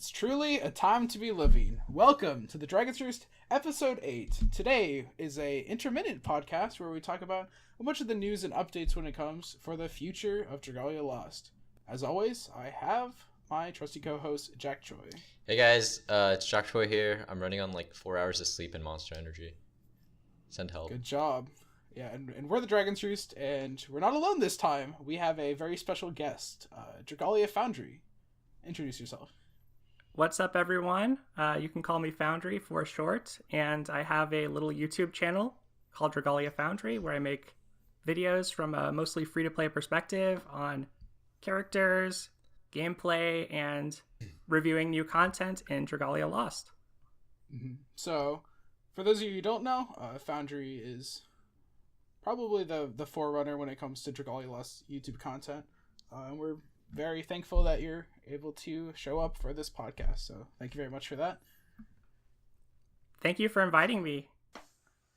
It's truly a time to be living. Welcome to the Dragon's Roost, episode 8. Today is a intermittent podcast where we talk about a bunch of the news and updates when it comes for the future of Dragalia Lost. As always, I have my trusty co-host, Jakchoy. Hey guys, it's Jakchoy here. I'm running on like 4 hours of sleep and Monster Energy. Send help. Good job. Yeah, and we're the Dragon's Roost, and we're not alone this time. We have a very special guest, Dragalia Foundry. Introduce yourself. What's up, everyone? You can call me Foundry for short, and I have a little YouTube channel called Dragalia Foundry where I make videos from a mostly free-to-play perspective on characters, gameplay, and reviewing new content in Dragalia Lost. Mm-hmm. So, for those of you who don't know, Foundry is probably the forerunner when it comes to Dragalia Lost YouTube content, and we're very thankful that you're able to show up for this podcast. So thank you very much for that. Thank you for inviting me.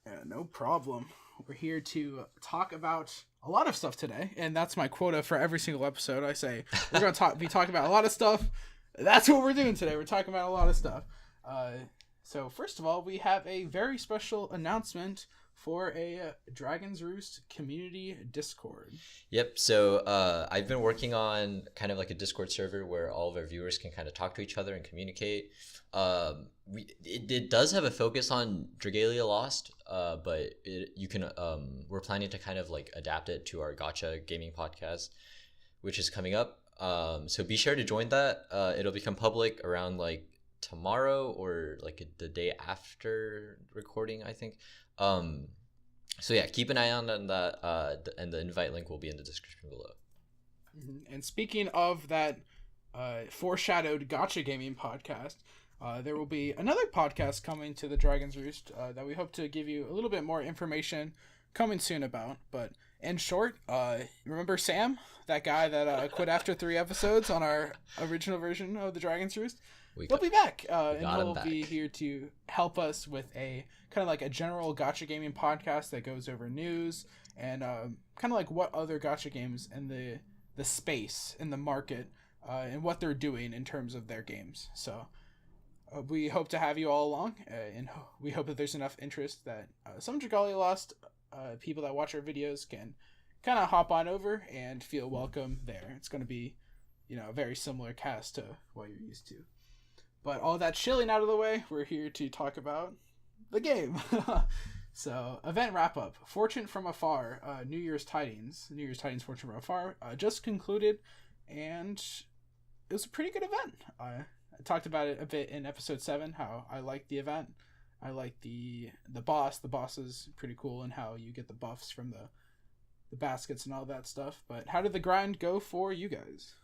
Yeah, no problem. We're here to talk about a lot of stuff today, and that's my quota for every single episode. I say we're going to be talking about a lot of stuff. That's what we're doing today. We're talking about a lot of stuff. So first of all, we have a very special announcement for a Dragon's Roost community Discord. Yep, so I've been working on kind of like a Discord server where all of our viewers can kind of talk to each other and communicate. It does have a focus on Dragalia Lost, but we're planning to kind of like adapt it to our Gacha gaming podcast, which is coming up. So be sure to join that. It'll become public around like tomorrow or like the day after recording, I think. So yeah, keep an eye on that, and the invite link will be in the description below. Mm-hmm. And speaking of that foreshadowed Gacha gaming podcast, there will be another podcast coming to the Dragon's Roost that we hope to give you a little bit more information coming soon about. But in short, remember Sam, that guy that quit after 3 episodes on our original version of the Dragon's Roost? He'll be back, and he'll be here to help us with a kind of like a general gacha gaming podcast that goes over news and kind of like what other gacha games in the space, in the market, and what they're doing in terms of their games. So we hope to have you all along, and we hope that there's enough interest that some Dragalia Lost people that watch our videos can kind of hop on over and feel welcome there. It's going to be, a very similar cast to what you're used to. But all that chilling out of the way, we're here to talk about the game. So, event wrap-up. Fortune from Afar, New Year's Tidings, Fortune from Afar, just concluded, and it was a pretty good event. I talked about it a bit in episode 7, how I liked the event. I liked the boss. The boss is pretty cool, and how you get the buffs from the baskets and all that stuff. But how did the grind go for you guys?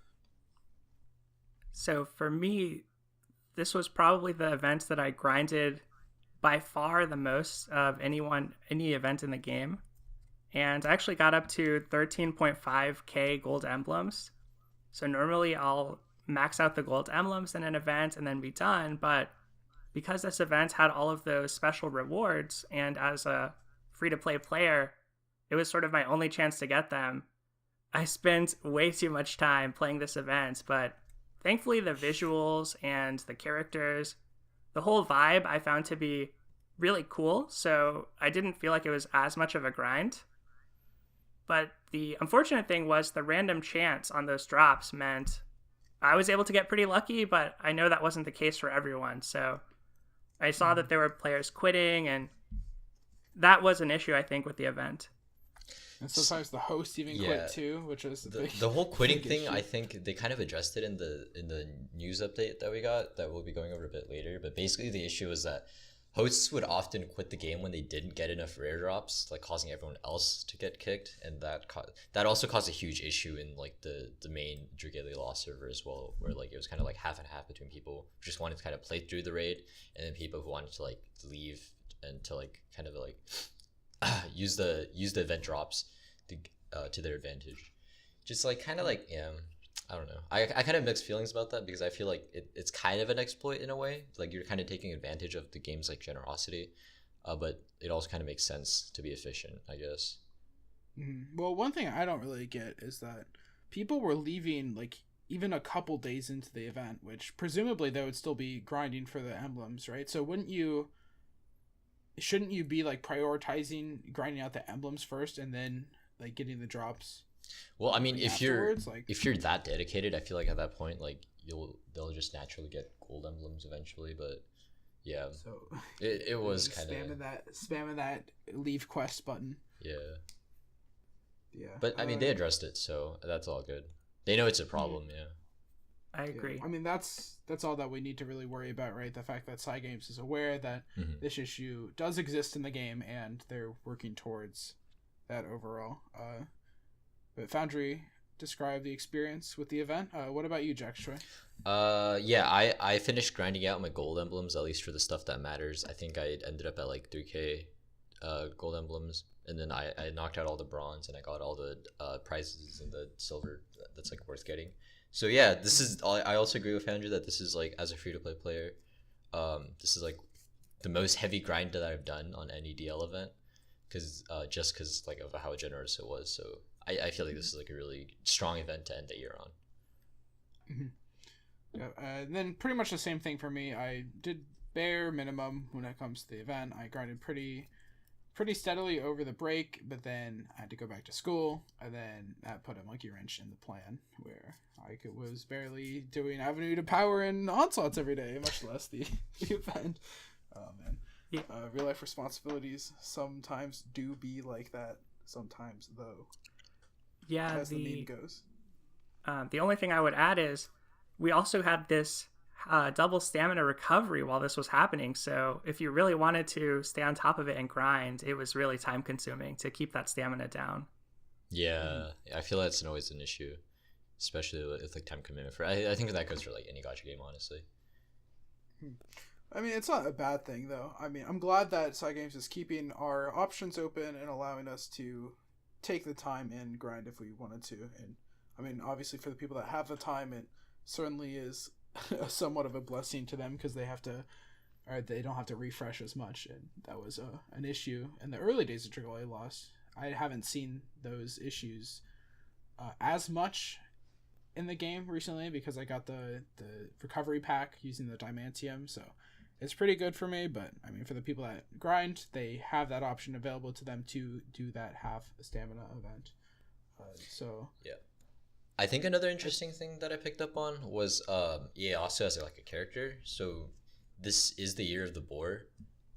So for me, this was probably the event that I grinded by far the most of any event in the game. And I actually got up to 13.5k gold emblems. So normally I'll max out the gold emblems in an event and then be done. But because this event had all of those special rewards, and as a free-to-play player, it was sort of my only chance to get them, I spent way too much time playing this event. But thankfully, the visuals and the characters, the whole vibe I found to be really cool, so I didn't feel like it was as much of a grind. But the unfortunate thing was the random chance on those drops meant I was able to get pretty lucky, but I know that wasn't the case for everyone. So I saw that there were players quitting, and that was an issue, I think, with the event. And sometimes the host even quit too, which is the whole quitting thing. Issue. I think they kind of addressed it in the news update that we got that we'll be going over a bit later. But basically, the issue was that hosts would often quit the game when they didn't get enough rare drops, like causing everyone else to get kicked, and that also caused a huge issue in like the main Dragalia Lost server as well, where like it was kind of like half and half between people who just wanted to kind of play through the raid, and then people who wanted to like leave and to like kind of like use the event drops to their advantage. Just like kind of like I don't know. I kind of have mixed feelings about that because I feel like it's kind of an exploit in a way. Like you're kind of taking advantage of the game's like generosity, but it also kind of makes sense to be efficient, I guess. Well, one thing I don't really get is that people were leaving like even a couple days into the event, which presumably they would still be grinding for the emblems, right? So shouldn't you be like prioritizing grinding out the emblems first and then like getting the drops? Well, I mean, if you're like, if you're that dedicated, I feel like at that point, like they'll just naturally get gold emblems eventually. But yeah, so it was kind of spamming that leave quest button. Yeah. Yeah. But I mean, they addressed it, so that's all good. They know it's a problem. Yeah. I agree. Yeah. I mean, that's all that we need to really worry about, right? The fact that Cygames is aware that this issue does exist in the game, and they're working towards that overall. But Foundry described the experience with the event. What about you, Jakchoy? Yeah, I finished grinding out my gold emblems, at least for the stuff that matters. I think I ended up at like 3k gold emblems, and then I knocked out all the bronze, and I got all the prizes and the silver that's like worth getting. So yeah, this is. I also agree with Foundry that this is like, as a free-to-play player, this is like the most heavy grind that I've done on any DL event, because like of how generous it was. So I feel like this is like a really strong event to end the year on. Mm-hmm. Yeah, then pretty much the same thing for me. I did bare minimum when it comes to the event. I grinded pretty steadily over the break, but then I had to go back to school, and then that put a monkey wrench in the plan, where I was barely doing Avenue to Power and Onslaughts every day, much less the event. Oh man, yeah. Real life responsibilities sometimes do be like that. Sometimes though, yeah, as the meme goes. The only thing I would add is we also had this double stamina recovery while this was happening. So if you really wanted to stay on top of it and grind, it was really time consuming to keep that stamina down. Yeah, I feel that's always an issue, especially with like time commitment. I think that goes for like any gacha game, honestly. I mean, it's not a bad thing though. I mean, I'm glad that Cygames is keeping our options open and allowing us to take the time and grind if we wanted to. And I mean, obviously for the people that have the time, it certainly is somewhat of a blessing to them, because they don't have to refresh as much, and that was an issue in the early days of Dragalia Lost. I haven't seen those issues as much in the game recently, because I got the recovery pack using the Diamantium, so it's pretty good for me. But I mean, for the people that grind, they have that option available to them to do that half stamina event. So yeah. I think another interesting thing that I picked up on was Ieyasu as like a character. So this is the year of the boar,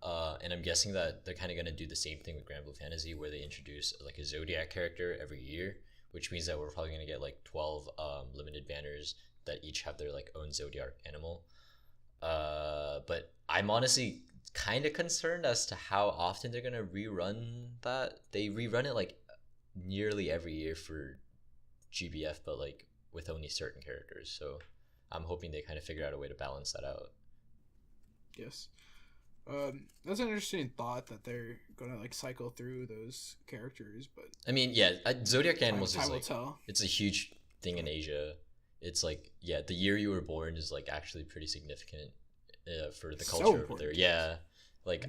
and I'm guessing that they're kind of going to do the same thing with Grand Blue Fantasy, where they introduce like a Zodiac character every year, which means that we're probably going to get like 12 limited banners that each have their like own Zodiac animal. But I'm honestly kind of concerned as to how often they're going to rerun that. They rerun it like nearly every year for GBF, but like with only certain characters. So I'm hoping they kind of figure out a way to balance that out. Yes. That's an interesting thought that they're gonna like cycle through those characters, but I mean, yeah, Zodiac animals time is will like tell. It's a huge thing in Asia. It's like, yeah, the year you were born is like actually pretty significant for the culture over there. Yeah, like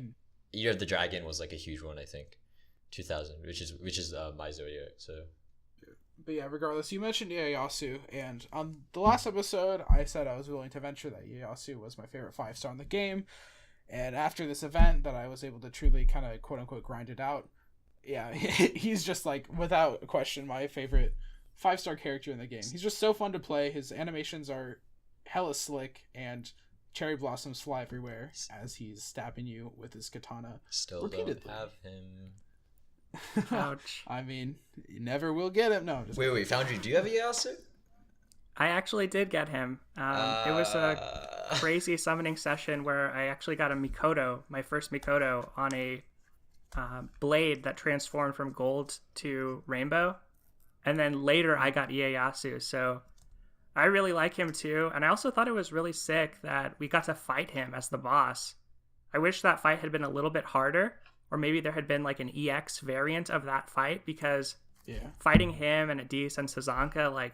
Year of the Dragon was like a huge one, I think. 2000, which is my Zodiac. So but yeah, regardless, you mentioned Ieyasu, and on the last episode, I said I was willing to venture that Ieyasu was my favorite 5-star in the game. And after this event, that I was able to truly kind of quote unquote grind it out. Yeah, he's just like, without question, my favorite 5-star character in the game. He's just so fun to play. His animations are hella slick, and cherry blossoms fly everywhere as he's stabbing you with his katana. Still repeatedly. Don't have him. Ouch. I mean, you never will get him. No. Wait, Foundry, do you have a Ieyasu? I actually did get him. It was a crazy summoning session where I actually got a Mikoto, my first Mikoto, on a blade that transformed from gold to rainbow. And then later I got Ieyasu, so I really like him too. And I also thought it was really sick that we got to fight him as the boss. I wish that fight had been a little bit harder, or maybe there had been like an EX variant of that fight, because fighting him and Adis and Sazanka, like,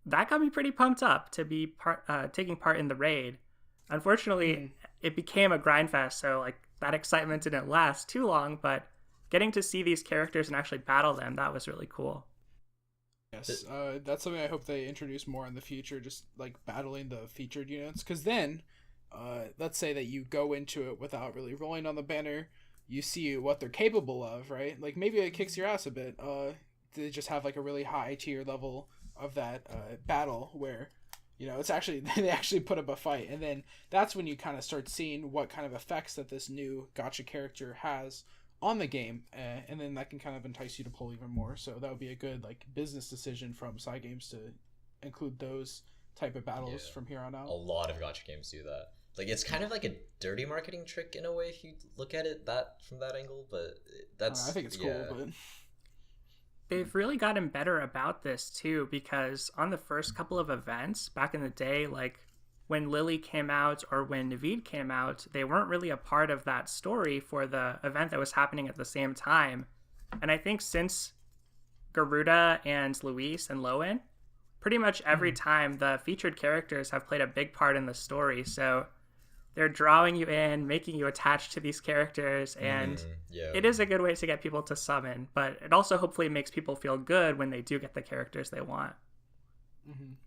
that got me pretty pumped up to be taking part in the raid. Unfortunately, it became a grind fest, so like that excitement didn't last too long, but getting to see these characters and actually battle them, that was really cool. Yes, that's something I hope they introduce more in the future, just like battling the featured units. Because then, let's say that you go into it without really rolling on the banner, you see what they're capable of, right? Like maybe it kicks your ass a bit. They just have like a really high tier level of that battle where, it's actually they actually put up a fight, and then that's when you kind of start seeing what kind of effects that this new gacha character has on the game, and then that can kind of entice you to pull even more. So that would be a good like business decision from Cygames to include those type of battles from here on out. A lot of gacha games do that. Like it's kind of like a dirty marketing trick in a way if you look at it from that angle, but that's I think it's cool, but they've really gotten better about this too, because on the first couple of events back in the day, like when Lily came out or when Naveed came out, they weren't really a part of that story for the event that was happening at the same time. And I think since Garuda and Luis and Lowen, pretty much every time the featured characters have played a big part in the story. So they're drawing you in, making you attached to these characters, and it is a good way to get people to summon, but it also hopefully makes people feel good when they do get the characters they want.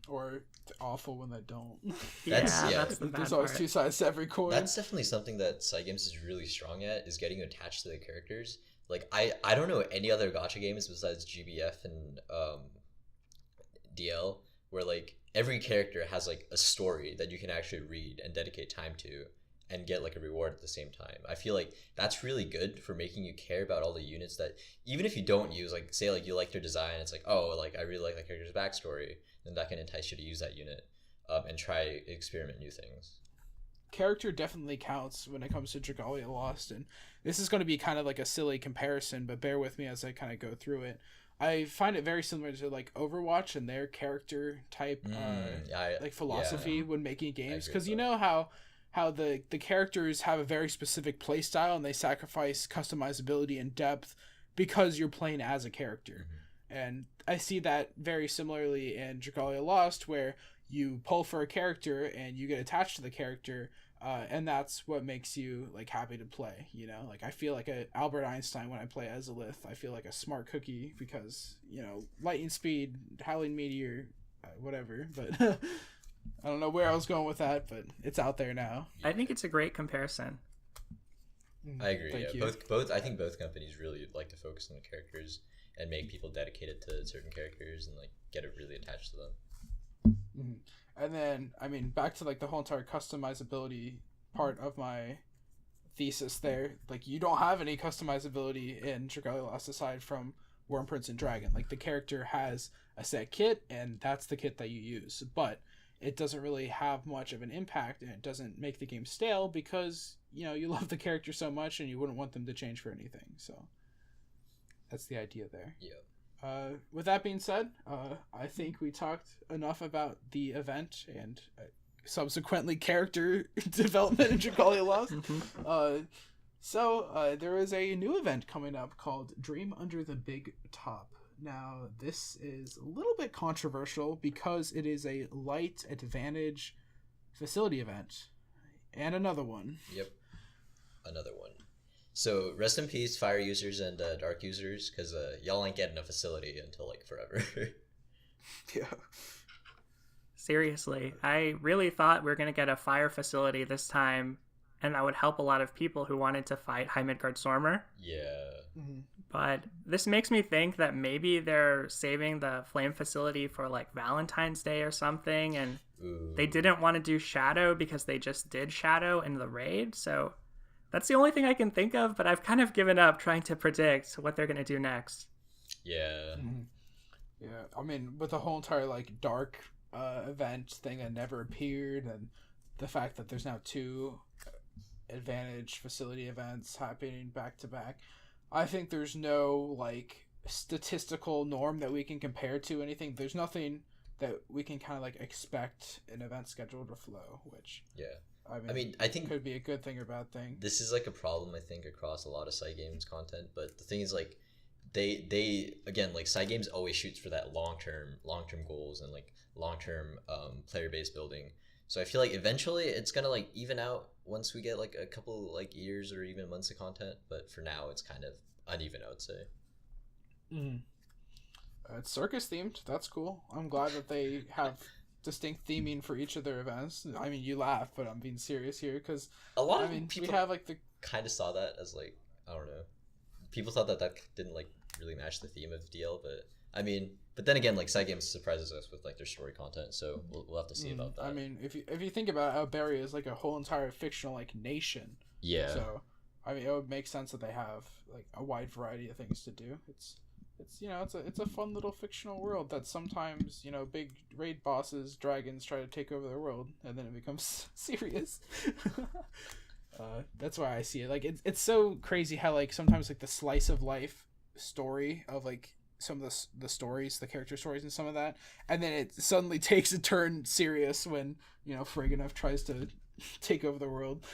Or awful when they don't. That's the bad There's always part. two sides to every coin. That's definitely something that Cygames is really strong at, is getting attached to the characters. Like I don't know any other gacha games besides GBF and DL where like every character has like a story that you can actually read and dedicate time to and get like a reward at the same time. I feel like that's really good for making you care about all the units that even if you don't use, like say like you like their design, it's like, oh, like I really like that character's backstory, then that can entice you to use that unit and try experiment new things. Character definitely counts when it comes to Dragalia Lost, and this is going to be kind of like a silly comparison, but bear with me as I kind of go through it. I find it very similar to like Overwatch and their character type like philosophy when making games, because you know how the characters have a very specific play style and they sacrifice customizability and depth because you're playing as a character. And I see that very similarly in Dragalia Lost, where you pull for a character and you get attached to the character, and that's what makes you like happy to play. Like I feel like a Albert Einstein when I play as Elith. I feel like a smart cookie because lightning speed, howling meteor, whatever. But I don't know where I was going with that, but it's out there now. I think it's a great comparison. I agree. Thank you. Both. I think both companies really like to focus on the characters and make people dedicated to certain characters and like get it really attached to them. And then, I mean, back to like the whole entire customizability part of my thesis there. Like, you don't have any customizability in Dragalia Lost aside from Worm Prince and Dragon. Like, the character has a set kit, and that's the kit that you use. But it doesn't really have much of an impact, and it doesn't make the game stale because, you love the character so much and you wouldn't want them to change for anything. So, that's the idea there. Yeah. With that being said, I think we talked enough about the event and subsequently character development in Dragalia Lost. So there is a new event coming up called Dream Under the Big Top. Now, this is a little bit controversial because it is a light advantage facility event. And another one. Yep. Another one. So rest in peace, fire users and dark users, because y'all ain't getting a facility until like forever. Yeah. Seriously, I really thought we were going to get a fire facility this time, and that would help a lot of people who wanted to fight High Midgard Stormer. Yeah. But this makes me think that maybe they're saving the flame facility for like Valentine's Day or something, and they didn't want to do Shadow because they just did Shadow in the raid, so that's the only thing I can think of, but I've kind of given up trying to predict what they're going to do next. Yeah. Yeah, I mean, with the whole entire, like, dark event thing that never appeared, and the fact that there's now 2 advantage facility events happening back to back, I think there's no, like, statistical norm that we can compare to anything. There's nothing that we can kind of, like, expect an event schedule to flow, which... Yeah. I mean, I think could be a good thing or bad thing. This is like a problem I think across a lot of Cygames content, but the thing is like they again like Cygames always shoots for that long term goals and like long term player base building. So I feel like eventually it's gonna like even out once we get like a couple like years or even months of content, but for now it's kind of uneven, I would say. It's circus themed. That's cool. I'm glad that they have distinct theming for each of their events. I mean, you laugh, but I'm being serious here because A lot I of mean people we have like the kind of saw that as like, I don't know. People thought that didn't like really match the theme of DL, but I mean, but then again, like Cygames surprises us with like their story content, so we'll have to see about that. I mean, if you think about it, Alberia is like a whole entire fictional like nation. Yeah. So, I mean, it would make sense that they have like a wide variety of things to do. It's it's a fun little fictional world that sometimes big raid bosses, dragons try to take over the world, and then it becomes serious. That's why I see it. Like it's so crazy how like sometimes like the slice of life story of like some of the stories, the character stories and some of that, and then it suddenly takes a turn serious when Fragonov tries to take over the world.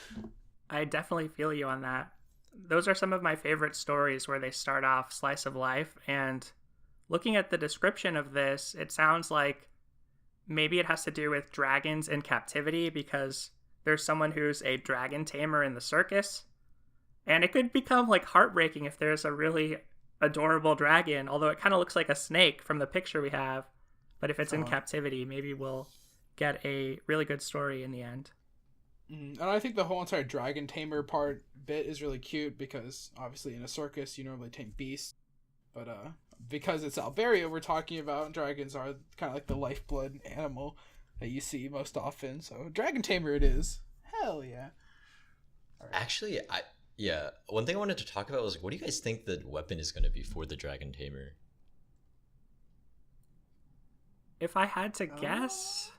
I definitely feel you on that. Those are some of my favorite stories where they start off slice of life, and looking at the description of this, it sounds like maybe it has to do with dragons in captivity because there's someone who's a dragon tamer in the circus, and it could become like heartbreaking if there's a really adorable dragon, although it kind of looks like a snake from the picture we have, but if it's in captivity, maybe we'll get a really good story in the end. And I think the whole entire dragon tamer bit is really cute because obviously in a circus you normally tame beasts, but because it's Alberia we're talking about, dragons are kind of like the lifeblood animal that you see most often, so dragon tamer it is. Hell yeah. Right. Actually, one thing I wanted to talk about was, what do you guys think the weapon is going to be for the dragon tamer? If I had to guess,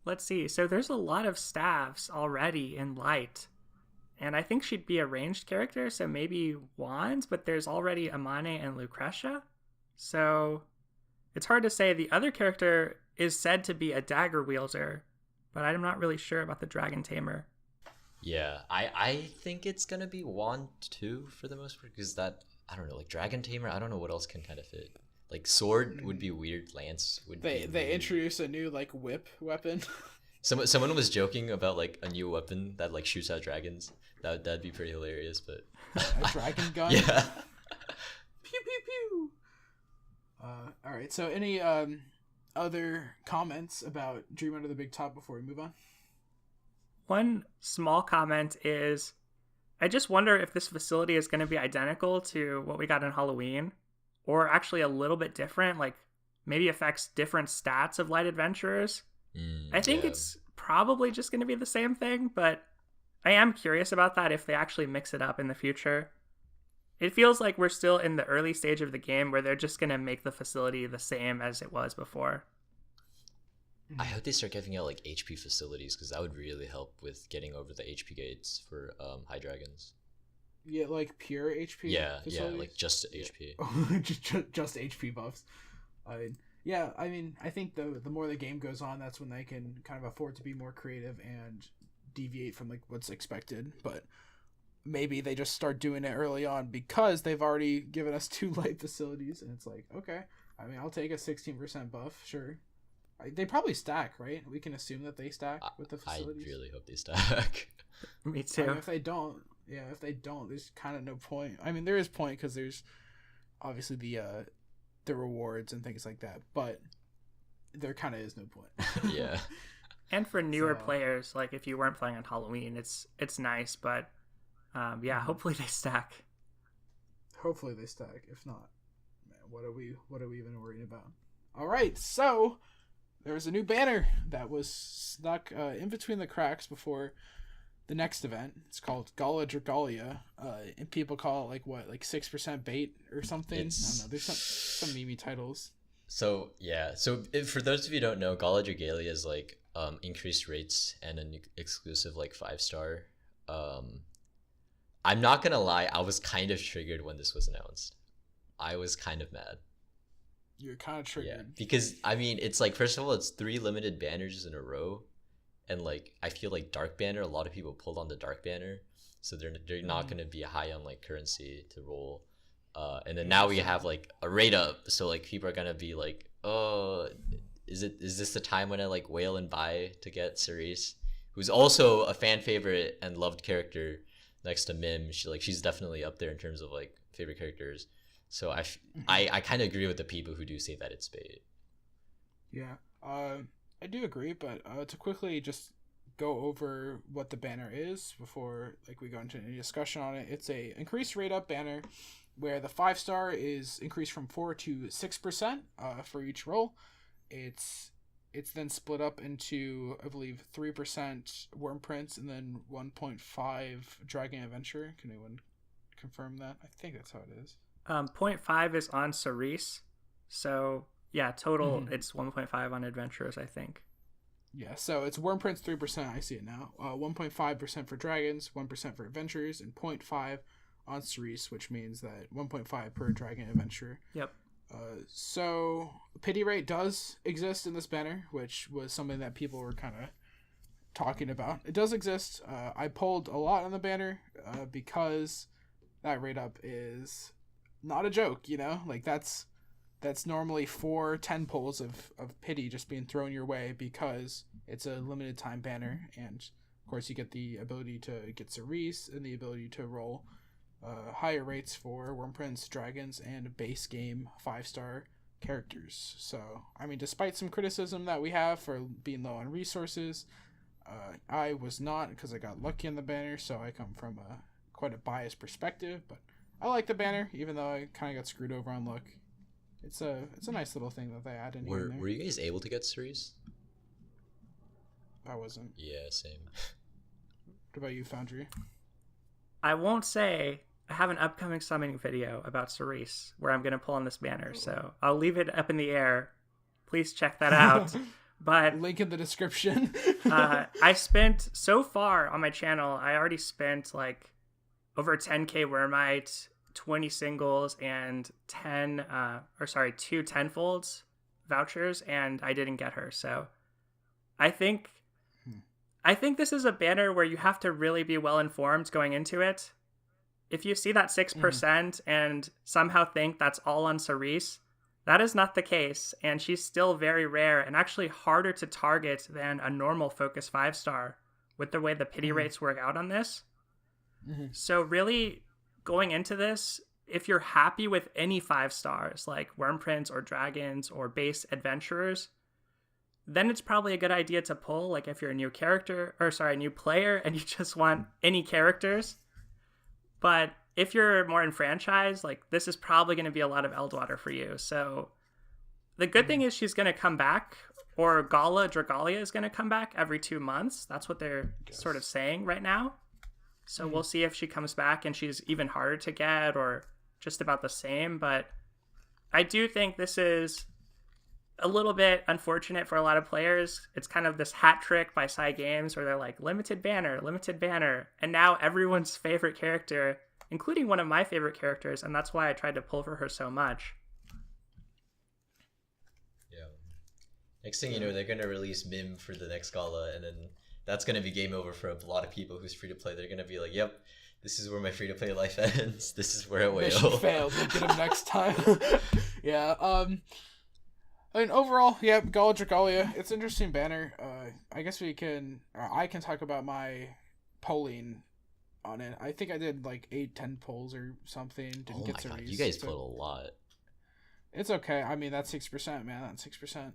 let's see. So there's a lot of staffs already in Light, and I think she'd be a ranged character, so maybe wands, but there's already Amane and Lucretia, so it's hard to say. The other character is said to be a dagger wielder, but I'm not really sure about the dragon tamer. Yeah, I think it's gonna be wand too for the most part, because that, I don't know, like dragon tamer, I don't know what else can kind of fit. Like sword would be weird, lance would be they introduce a new like whip weapon. Someone was joking about like a new weapon that like shoots out dragons. That'd be pretty hilarious, but a dragon gun. Yeah. Pew pew pew. All right. So any other comments about Dream Under the Big Top before we move on? One small comment is, I just wonder if this facility is going to be identical to what we got in Halloween, or actually a little bit different, like maybe affects different stats of light adventurers. I think it's probably just going to be the same thing, but I am curious about that if they actually mix it up in the future. It feels like we're still in the early stage of the game where they're just going to make the facility the same as it was before. I hope they start giving out like HP facilities, because that would really help with getting over the HP gates for high dragons. Yeah, like pure HP. Yeah, facilities? yeah, like just HP. just HP buffs. I think the more the game goes on, that's when they can kind of afford to be more creative and deviate from like what's expected. But maybe they just start doing it early on because they've already given us 2 light facilities, and it's like, okay, I mean, I'll take a 16% buff, sure. They probably stack, right? We can assume that they stack with the facilities. I really hope they stack. Me too. I mean, if they don't, there's kind of no point. I mean, there is point because there's obviously the rewards and things like that, but there kind of is no point. Yeah. And for newer players, like if you weren't playing on Halloween, it's nice, but hopefully they stack. Hopefully they stack. If not, man, what are we even worrying about? All right, so there was a new banner that was snuck in between the cracks before the next event. It's called Gala Dragalia, and people call it like 6% bait or something. I don't know. There's some meme titles. So yeah, for those of you who don't know, Gala Dragalia is like increased rates and an exclusive like 5-star. I'm not gonna lie, I was kind of triggered when this was announced. I was kind of mad. You're kind of triggered. Yeah, because I mean, it's like, first of all, it's 3 limited banners in a row, and like I feel like Dark Banner, a lot of people pulled on the Dark Banner, so they're not going to be high on like currency to roll. And then now we have like a rate up, so like people are gonna be like, oh, is this the time when I like wail and buy to get Cerise, who's also a fan favorite and loved character next to Mim. She's definitely up there in terms of like favorite characters. So I kind of agree with the people who do say that it's bait. Yeah, I do agree, but to quickly just go over what the banner is before like we go into any discussion on it. It's a increased rate up banner where the 5-star is increased from 4 to 6% for each roll. It's then split up into, I believe, 3% Worm Prince and then 1.5 Dragon Adventure. Can anyone confirm that? I think that's how it is. 0.5 is on Cerise. So, yeah, total it's 1.5 on Adventurers, I think. Yeah, so it's Worm Prince 3%. I see it now. 1.5% for Dragons, 1% for Adventurers, and 0.5 on Cerise, which means that 1.5 per Dragon Adventurer. Yep. So pity rate does exist in this banner, which was something that people were kind of talking about. It does exist. I pulled a lot on the banner because that rate up is not a joke, you know? Like that's normally 10 pulls of pity just being thrown your way because it's a limited time banner, and of course you get the ability to get Cerise and the ability to roll higher rates for Worm Prince, Dragons, and base game 5-star characters. So, I mean, despite some criticism that we have for being low on resources, I was not, because I got lucky in the banner, so I come from quite a biased perspective, but I like the banner, even though I kind of got screwed over on luck. It's a nice little thing that they add in here. Were you guys able to get Cerise? I wasn't. Yeah, same. What about you, Foundry? I won't say. I have an upcoming summoning video about Cerise where I'm going to pull on this banner, so I'll leave it up in the air. Please check that out. But link in the description. I spent, so far on my channel, I already spent like over 10k Wormite, 20 singles, and 2 10-folds vouchers, and I didn't get her. So I think this is a banner where you have to really be well informed going into it. If you see that 6% and somehow think that's all on Cerise, that is not the case, and she's still very rare and actually harder to target than a normal Focus 5-star with the way the pity rates work out on this. So really, going into this, if you're happy with any 5-stars like Worm Prince or Dragons or base Adventurers, then it's probably a good idea to pull, like if you're a new player and you just want any characters. But if you're more enfranchised, like this is probably going to be a lot of Eldwater for you. So the good thing is she's going to come back, or Dragalia is going to come back every 2 months. That's what they're sort of saying right now. So we'll see if she comes back and she's even harder to get or just about the same. But I do think this is a little bit unfortunate for a lot of players. It's kind of this hat trick by Cygames where they're like, limited banner. And now everyone's favorite character, including one of my favorite characters, and that's why I tried to pull for her so much. Yeah. Next thing you know, they're going to release Mim for the next gala, and then that's going to be game over for a lot of people who's free to play. They're going to be like, yep, this is where my free to play life ends. This is where I wail. Mission failed. We'll get him next time. Yeah. I mean, overall, yeah, Dragalia, it's an interesting banner. I guess I can talk about my polling on it. I think I did like 8-10 polls or something. Didn't get God, you guys pulled a lot. It's okay. I mean, that's 6%, man. That's 6%.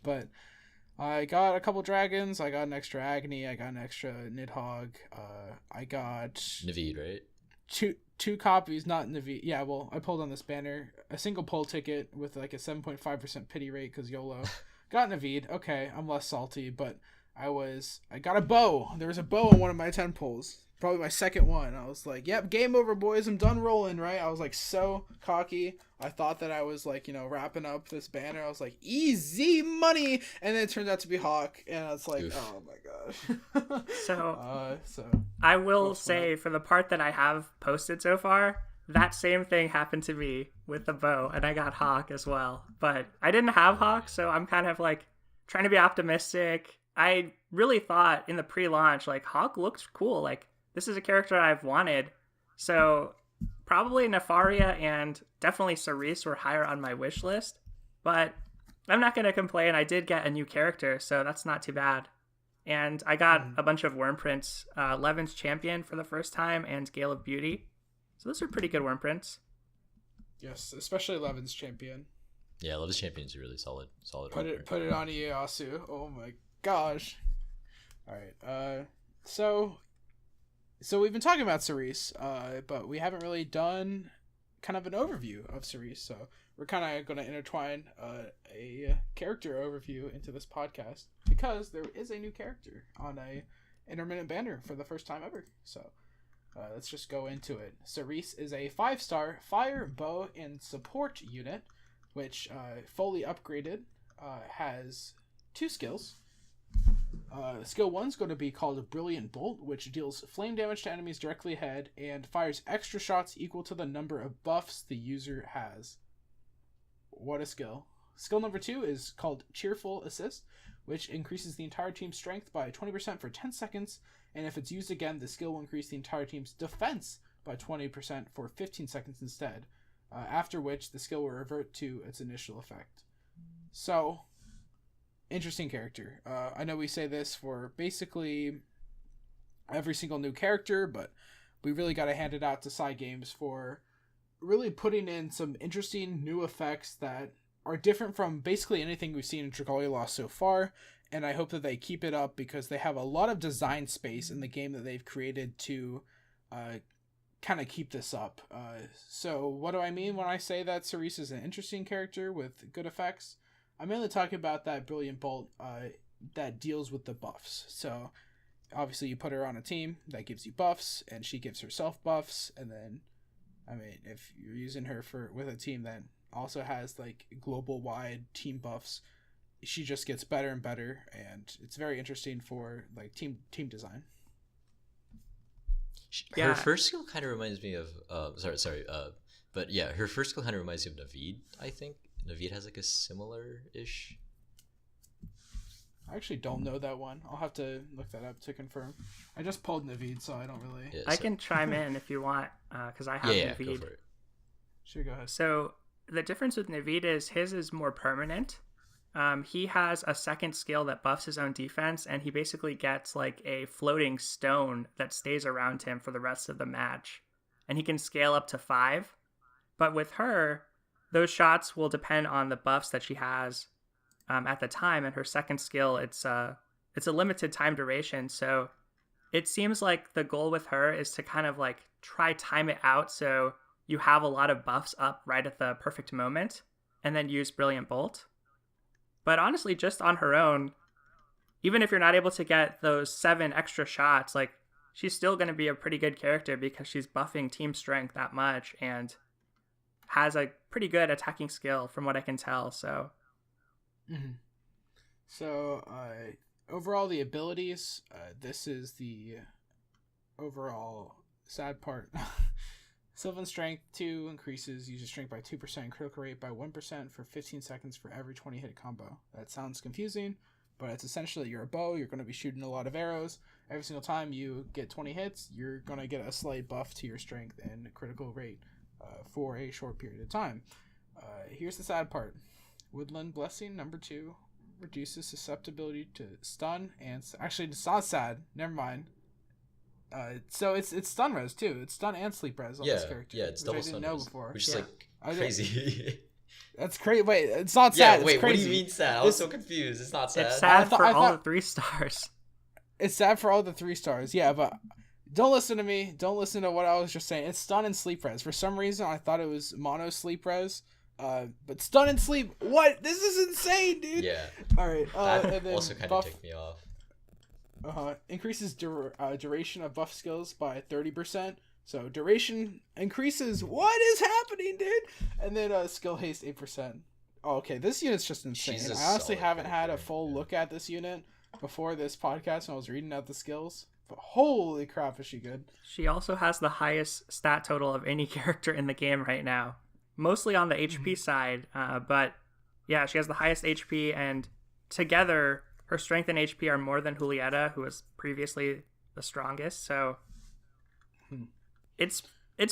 But I got a couple dragons. I got an extra Agni. I got an extra Nidhogg. I got Naveed, right? Two copies, not Naveed. Yeah, well, I pulled on this banner a single poll ticket with like a 7.5% pity rate because YOLO. Got Naveed. Okay, I'm less salty, but I got a bow. There was a bow in one of my 10 polls. Probably my second one. I was like, yep, game over, boys. I'm done rolling, right? I was like so cocky. I thought that I was like, wrapping up this banner. I was like, easy money. And then it turned out to be Hawk. And I was like, oof. Oh my gosh. So I will say, for the part that I have posted so far, that same thing happened to me with the bow. And I got Hawk as well. But I didn't have Hawk, so I'm kind of like trying to be optimistic. I really thought in the pre-launch, like, Hawk looks cool. Like, this is a character I've wanted. So probably Nefaria and definitely Cerise were higher on my wish list. But I'm not going to complain. I did get a new character, so that's not too bad. And I got a bunch of Worm Prints, Levin's Champion for the first time, and Gale of Beauty. So those are pretty good Worm Prints. Yes, especially 11's champion. Yeah, 11's champion is a really solid. Put it on Ieyasu. Oh my gosh. All right. So we've been talking about Cerise, but we haven't really done kind of an overview of Cerise. So we're kind of going to intertwine a character overview into this podcast because there is a new character on a intermittent banner for the first time ever. So let's just go into it. Cerise is a 5-star fire, bow, and support unit, which fully upgraded has 2 skills. Skill 1 is going to be called Brilliant Bolt, which deals flame damage to enemies directly ahead and fires extra shots equal to the number of buffs the user has. What a skill. Skill number 2 is called Cheerful Assist, which increases the entire team's strength by 20% for 10 seconds, and if it's used again, the skill will increase the entire team's defense by 20% for 15 seconds instead, after which the skill will revert to its initial effect. So, interesting character. I know we say this for basically every single new character, but we really got to hand it out to Cygames for really putting in some interesting new effects that are different from basically anything we've seen in Dragalia Lost so far, and I hope that they keep it up because they have a lot of design space in the game that they've created to kind of keep this up. So what do I mean when I say that Cerise is an interesting character with good effects? I'm mainly talking about that Brilliant Bolt that deals with the buffs. So obviously you put her on a team that gives you buffs, and she gives herself buffs, and then I mean, if you're using her with a team that also has like global wide team buffs, she just gets better and better, and it's very interesting for like team design. Her first skill kind of reminds me of but yeah, her first skill kind of reminds me of Naveed. I think Naveed has like a similar-ish. I actually don't know that one. I'll have to look that up to confirm. I just pulled Naveed, so I don't really. Yeah, I can chime in if you want, because I have Naveed. Go for it. Sure, go ahead. So the difference with Naveed is his is more permanent. He has a second skill that buffs his own defense, and he basically gets like a floating stone that stays around him for the rest of the match. And he can scale up to 5. But with her, those shots will depend on the buffs that she has at the time, and her second skill, it's a limited time duration. So it seems like the goal with her is to kind of like try time it out so you have a lot of buffs up right at the perfect moment, and then use Brilliant Bolt. But honestly, just on her own, even if you're not able to get those 7 extra shots, like she's still going to be a pretty good character because she's buffing team strength that much and has a pretty good attacking skill from what I can tell. So, So overall, the abilities, this is the overall sad part. Sylvan Strength 2 increases user strength by 2% and critical rate by 1% for 15 seconds for every 20 hit combo. That sounds confusing, but it's essentially you're a bow, you're going to be shooting a lot of arrows. Every single time you get 20 hits, you're going to get a slight buff to your strength and critical rate for a short period of time. Here's the sad part. Woodland Blessing number 2 reduces susceptibility to stun and... Actually, it's not sad. Never mind. So it's stun res too. It's stun and sleep res on this character. Yeah, it's double stun res, before. which is like crazy. That's crazy. Wait, it's not sad. Wait, it's crazy. What do you mean sad? I was so confused. It's not sad. It's sad for all the 3 stars. It's sad for all the 3 stars. Yeah, but don't listen to me. Don't listen to what I was just saying. It's stun and sleep res. For some reason, I thought it was mono sleep res. But stun and sleep. What? This is insane, dude. Yeah. All right. That also kind of ticked me off. Increases duration of buff skills by 30%. So duration increases. What is happening, dude? And then skill haste 8%. Oh, okay, this unit's just insane. I honestly haven't had a full look at this unit before this podcast when I was reading out the skills. But holy crap, is she good. She also has the highest stat total of any character in the game right now. Mostly on the HP side, but yeah, she has the highest HP, and together her strength and HP are more than Julieta, who was previously the strongest. So it's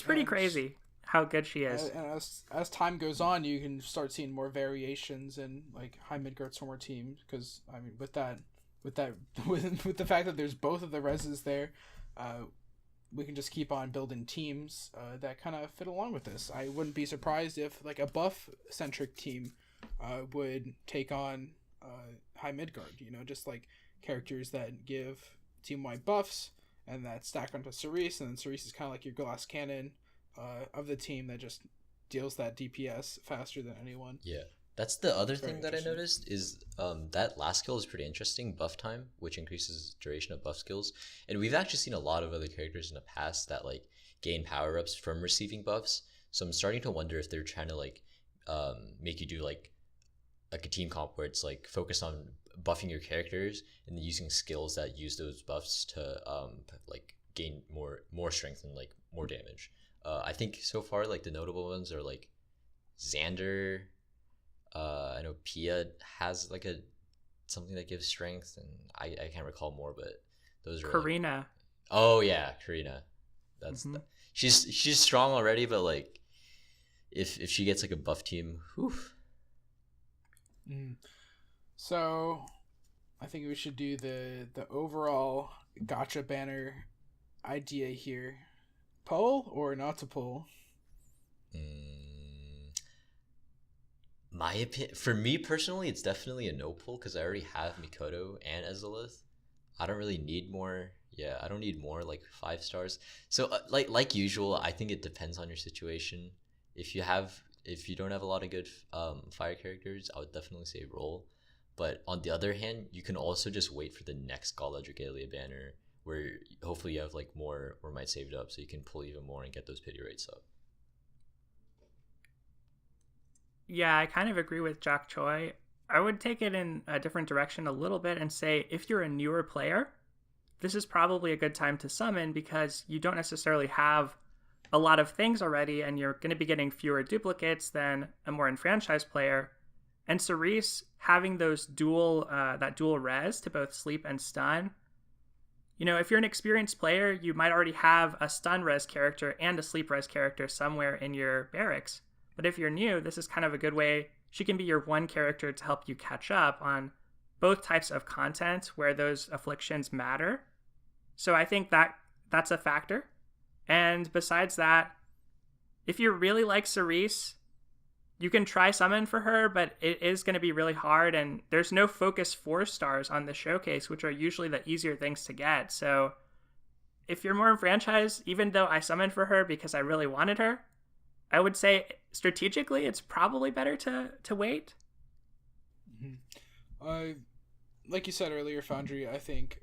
pretty crazy how good she is. And as time goes on, you can start seeing more variations in like high Midgard Stormer teams, because I mean with the fact that there's both of the reses there, we can just keep on building teams that kind of fit along with this. I wouldn't be surprised if like a buff centric team would take on High Midgard. You know, just like characters that give team wide buffs and that stack onto Cerise, and then Cerise is kind of like your glass cannon of the team that just deals that DPS faster than anyone. Yeah. That's the other thing that I noticed is that last skill is pretty interesting, buff time, which increases duration of buff skills. And we've actually seen a lot of other characters in the past that like gain power-ups from receiving buffs. So I'm starting to wonder if they're trying to like make you do like a team comp where it's like focused on buffing your characters and using skills that use those buffs to like gain more strength and like more damage. I think so far like the notable ones are like Xander. I know Pia has like something that gives strength, and I can't recall more, but those are Karina. Like, oh yeah, Karina. That's she's strong already, but like if she gets like a buff team, whew. So I think we should do the overall gotcha banner idea here. Pull or not to pull? My opinion, for me personally, it's definitely a no pull because I already have Mikoto and Ezolith. I don't really need more. Yeah, I don't need more like 5 stars. So like usual, I think it depends on your situation. If you don't have a lot of good fire characters, I would definitely say roll. But on the other hand, you can also just wait for the next Gala Dragalia banner where hopefully you have like more or might saved up so you can pull even more and get those pity rates up. Yeah, I kind of agree with Jakchoy. I would take it in a different direction a little bit and say if you're a newer player, this is probably a good time to summon because you don't necessarily have a lot of things already and you're going to be getting fewer duplicates than a more enfranchised player. And Cerise having those dual res to both sleep and stun. You know, if you're an experienced player, you might already have a stun res character and a sleep res character somewhere in your barracks. But if you're new, this is kind of a good way. She can be your one character to help you catch up on both types of content where those afflictions matter. So I think that's a factor. And besides that, if you really like Cerise, you can try summon for her, but it is going to be really hard. And there's no focus 4 stars on the showcase, which are usually the easier things to get. So if you're more enfranchised, even though I summoned for her because I really wanted her, I would say strategically it's probably better to wait. Like you said earlier, Foundry, I think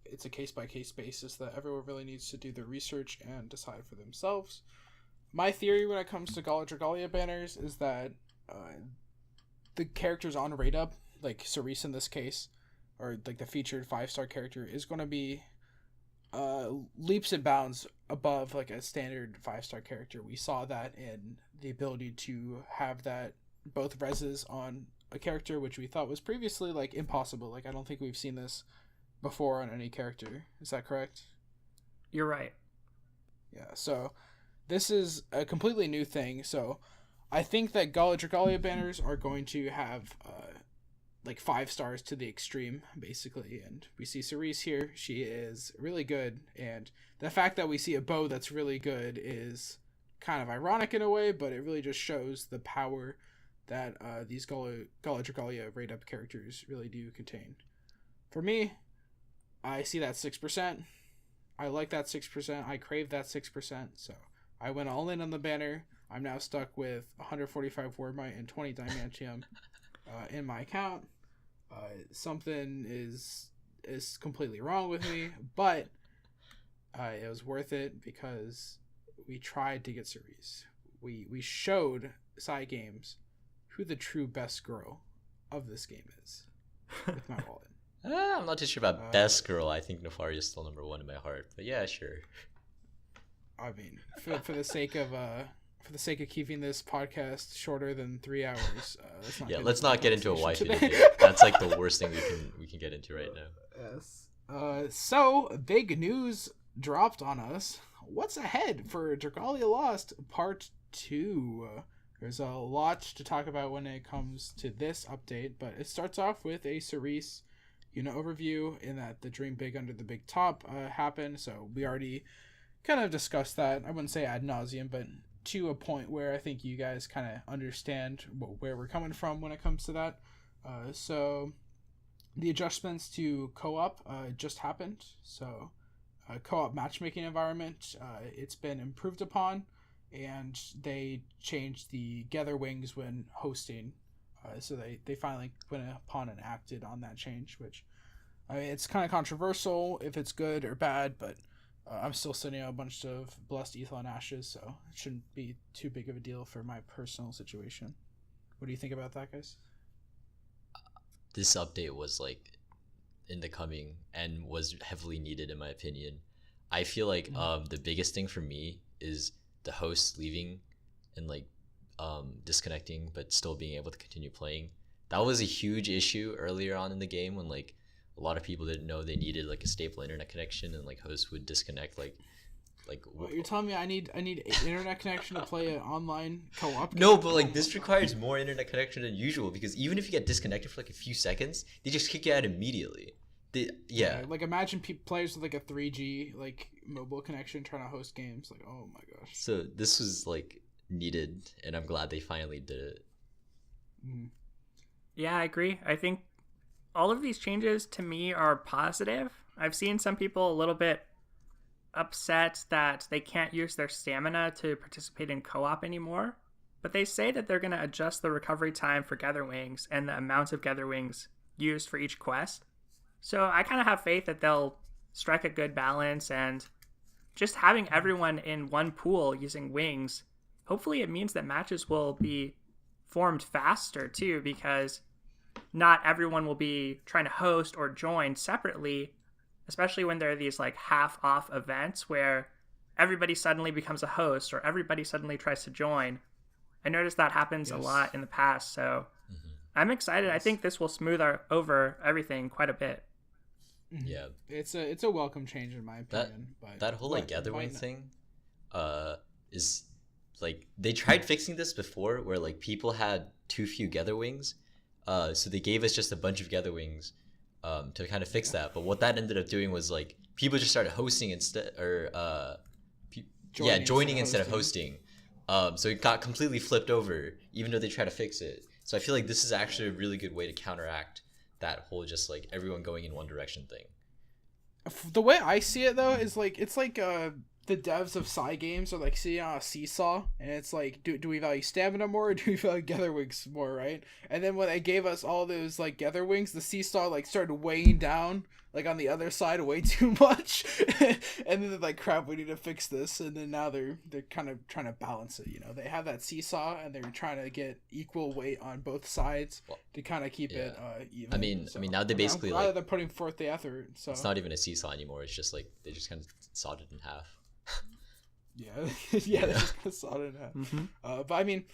it's a case-by-case basis that everyone really needs to do their research and decide for themselves. My theory when it comes to Gala Dragalia banners is that the characters on rate up, like Cerise in this case, or like the featured 5-star character, is going to be leaps and bounds above like a standard 5-star character. We saw that in the ability to have that both reses on a character, which we thought was previously like impossible. Like I don't think we've seen this before on any character. Is that correct? You're right. Yeah, so this is a completely new thing. So I think that Gala Dragalia banners are going to have like 5 stars to the extreme, basically. And we see Cerise here. She is really good. And the fact that we see a bow that's really good is kind of ironic in a way, but it really just shows the power that these Gala Dragalia rate up characters really do contain. For me, I see that 6%. I like that 6%. I crave that 6%. So I went all in on the banner. I'm now stuck with 145 Word Might and 20 Diamantium in my account. Something is completely wrong with me, but it was worth it because we tried to get Cerise. We showed Cygames who the true best girl of this game is with my wallet. I'm not too sure about best girl. I think Nefari is still number 1 in my heart, but yeah, sure. I mean, for the sake of keeping this podcast shorter than 3 hours, let's not get into a waifu debate. That's like the worst thing we can get into right now. Yes. So big news dropped on us. What's ahead for Dragalia Lost Part 2? There's a lot to talk about when it comes to this update, but it starts off with a Cerise unit overview in that the Dream Big Under the Big Top happened. So we already kind of discussed that. I wouldn't say ad nauseum, but to a point where I think you guys kind of understand where we're coming from when it comes to that. So the adjustments to co-op just happened. So co-op matchmaking environment, it's been improved upon, and they changed the gather wings when hosting. So they finally went upon and acted on that change, which I mean, it's kind of controversial if it's good or bad, but I'm still sending out a bunch of blessed Ethel and Ashes, so it shouldn't be too big of a deal for my personal situation. What do you think about that, guys? This update was like in the coming and was heavily needed in my opinion. I feel like the biggest thing for me is the host leaving and like disconnecting but still being able to continue playing. That was a huge issue earlier on in the game when like a lot of people didn't know they needed like a stable internet connection, and like hosts would disconnect like you're telling me I need internet connection to play an online co-op game? No, but like this requires more internet connection than usual, because even if you get disconnected for like a few seconds, they just kick you out immediately. Like imagine players with like a 3G like mobile connection trying to host games. Like, oh my gosh. So this was like needed, and I'm glad they finally did it. Yeah, I agree. I think all of these changes to me are positive. I've seen some people a little bit upset that they can't use their stamina to participate in co-op anymore, but they say that they're going to adjust the recovery time for gather wings and the amount of gather wings used for each quest. So I kind of have faith that they'll strike a good balance, and just having everyone in one pool using wings, hopefully it means that matches will be formed faster too, because not everyone will be trying to host or join separately, especially when there are these like half off events where everybody suddenly becomes a host or everybody suddenly tries to join. I noticed that happens a lot in the past, so I'm excited. I think this will smooth over everything quite a bit. Yeah, it's a welcome change in my opinion. That whole like gather wing thing is like they tried fixing this before, where like people had too few gather wings, so they gave us just a bunch of gather wings to kind of fix that. But what that ended up doing was like people just started hosting instead, or joining instead of hosting. So it got completely flipped over, even though they tried to fix it. So I feel like this is actually a really good way to counteract that whole just like everyone going in one direction thing. The way I see it though is like it's like the devs of Cygames are like sitting on a seesaw, and it's like do we value stamina more or do we value gather wings more, right? And then when they gave us all those like gather wings, the seesaw like started weighing down like on the other side way too much. And then they're like, crap, we need to fix this. And then now they're kind of trying to balance it, you know. They have that seesaw and they're trying to get equal weight on both sides to kind of keep it even. I mean now they basically I'm glad they're putting forth the effort. So it's not even a seesaw anymore. It's just like they just kind of sawed it in half. They just kind of sawed it in half. But I mean,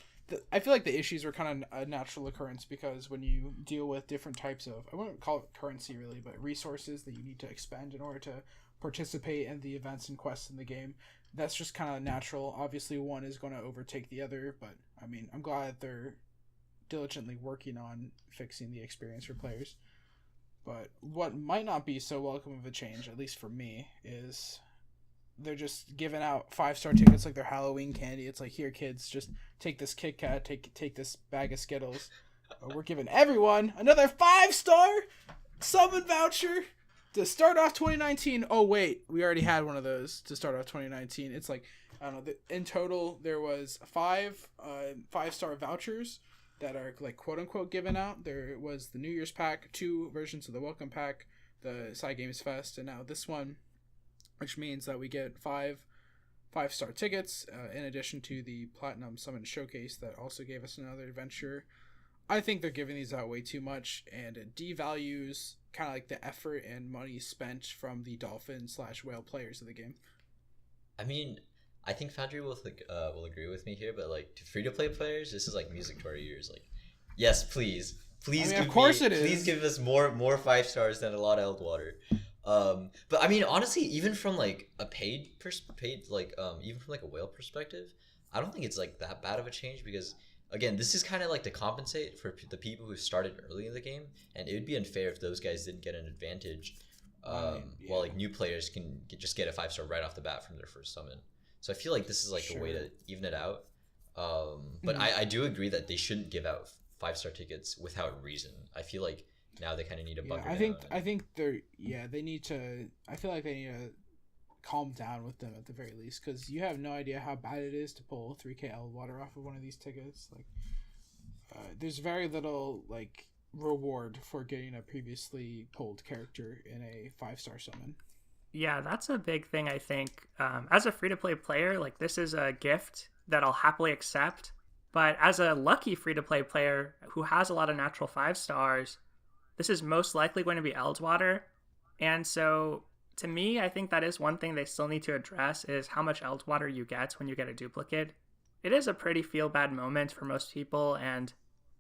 I feel like the issues were kind of a natural occurrence, because when you deal with different types of, I wouldn't call it currency really, but resources that you need to expend in order to participate in the events and quests in the game, that's just kind of natural. Obviously one is going to overtake the other, but I mean, I'm glad they're diligently working on fixing the experience for players. But what might not be so welcome of a change, at least for me, is they're just giving out 5-star tickets like they're Halloween candy. It's like, here kids, just take this Kit Kat, take this bag of Skittles. We're giving everyone another 5-star summon voucher to start off 2019. Oh wait, we already had one of those to start off 2019. It's like, I don't know, in total there was 5-star vouchers that are like quote unquote given out. There was the New Year's pack, 2 versions of the welcome pack, the Cygames Fest, and now this one, which means that we get 5-star tickets in addition to the Platinum Summon Showcase that also gave us another adventure. I think they're giving these out way too much, and it devalues kind of like the effort and money spent from the dolphin/whale players of the game. I mean, I think Foundry will agree with me here, but like to free-to-play players, this is like music to our ears. Like, yes, please, I mean, of course it is. Please give us more 5-stars than a lot of Elkwater. But I mean, honestly, even from like a paid like even from like a whale perspective, I don't think it's like that bad of a change, because again, this is kind of like to compensate for the people who started early in the game, and it would be unfair if those guys didn't get an advantage while like new players can just get a 5-star right off the bat from their first summon. So I feel like this is like a way to even it out. But I do agree that they shouldn't give out 5-star tickets without reason. I feel like now they kind of need to bug it down. I think they need to. I feel like they need to calm down with them at the very least, because you have no idea how bad it is to pull 3KL water off of one of these tickets. Like, there's very little like reward for getting a previously pulled character in a 5-star summon. Yeah, that's a big thing, I think. As a free-to-play player, like, this is a gift that I'll happily accept. But as a lucky free-to-play player who has a lot of natural 5 stars, this is most likely going to be Eldwater. And so, to me, I think that is one thing they still need to address, is how much Eldwater you get when you get a duplicate. It is a pretty feel-bad moment for most people, and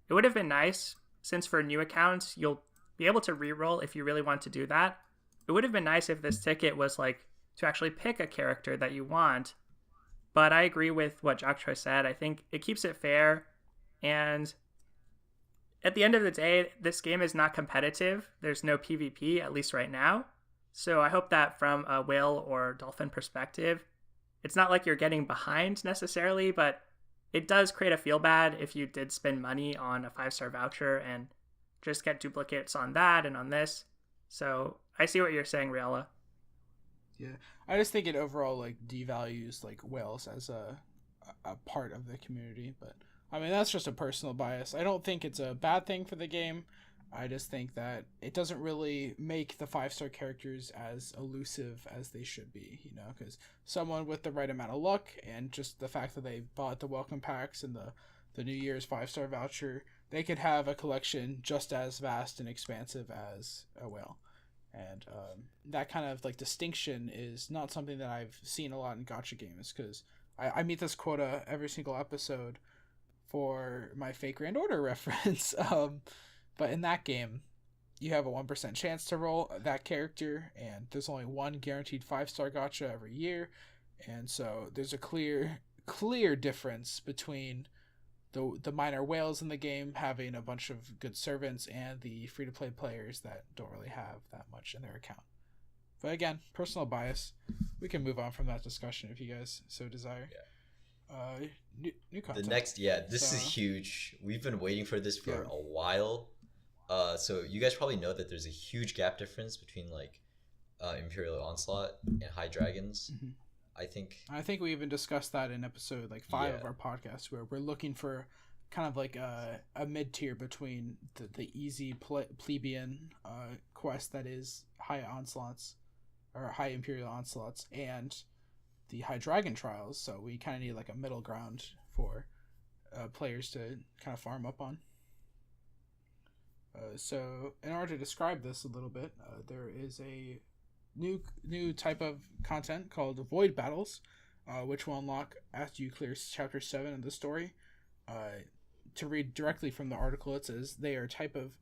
it would have been nice, since for new accounts, you'll be able to reroll if you really want to do that. It would have been nice if this ticket was like to actually pick a character that you want. But I agree with what Jakchoy said. I think it keeps it fair. And at the end of the day, this game is not competitive. There's no PvP, at least right now. So I hope that from a whale or dolphin perspective, it's not like you're getting behind necessarily, but it does create a feel bad if you did spend money on a 5-star voucher and just get duplicates on that and on this. So I see what you're saying, Reala. Yeah, I just think it overall like devalues like whales as a part of the community. But I mean, that's just a personal bias. I don't think it's a bad thing for the game. I just think that it doesn't really make the 5-star characters as elusive as they should be, you know, because someone with the right amount of luck and just the fact that they bought the welcome packs and the New Year's 5-star voucher, they could have a collection just as vast and expansive as a whale. And that kind of like distinction is not something that I've seen a lot in gacha games, because I meet this quota every single episode for my fake Grand Order reference. But in that game, you have a 1% chance to roll that character, and there's only one guaranteed 5-star gacha every year. And so there's a clear difference between the minor whales in the game having a bunch of good servants and the free-to-play players that don't really have that much in their account. But again, personal bias. We can move on from that discussion if you guys so desire. Yeah. New content. The next, this is huge. We've been waiting for this for a while. So you guys probably know that there's a huge gap difference between like Imperial Onslaught and High Dragons. Mm-hmm. I think we even discussed that in episode like 5 of our podcast, where we're looking for kind of like a mid-tier between the easy plebeian quest that is High Onslaughts or High Imperial Onslaughts and the High Dragon Trials. So we kind of need like a middle ground for players to kind of farm up on. So in order to describe this a little bit, there is a new type of content called Void Battles, which will unlock after you clear Chapter 7 of the story. To read directly from the article, it says they are a type of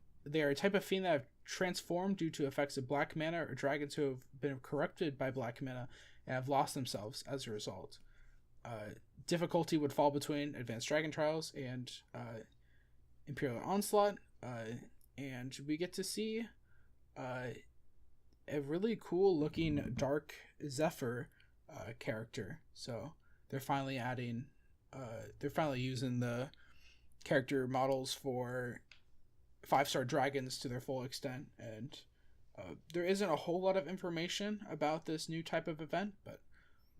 fiend that have transformed due to effects of black mana, or dragons who have been corrupted by black mana and have lost themselves as a result. Difficulty would fall between Advanced Dragon Trials and Imperial Onslaught, and we get to see a really cool looking Dark Zephyr character. So they're finally using the character models for 5-star dragons to their full extent, and there isn't a whole lot of information about this new type of event, but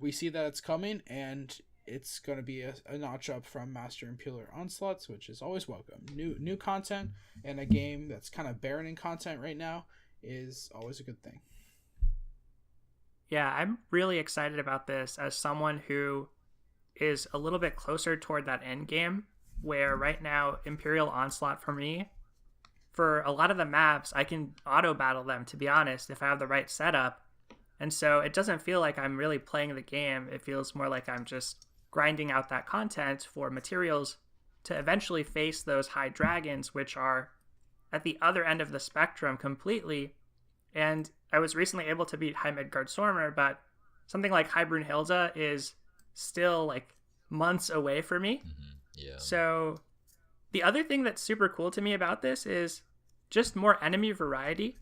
we see that it's coming, and it's going to be a notch up from Master Imperial Onslaughts, which is always welcome. New content in a game that's kind of barren in content right now is always a good thing. Yeah, I'm really excited about this as someone who is a little bit closer toward that end game, where right now Imperial Onslaught for me, for a lot of the maps, I can auto battle them, to be honest, if I have the right setup. And so it doesn't feel like I'm really playing the game. It feels more like I'm just grinding out that content for materials to eventually face those high dragons, which are at the other end of the spectrum completely. And I was recently able to beat High Midgard Stormer, but something like High Brunhilde is still like months away for me. Mm-hmm. Yeah. So the other thing that's super cool to me about this is just more enemy variety.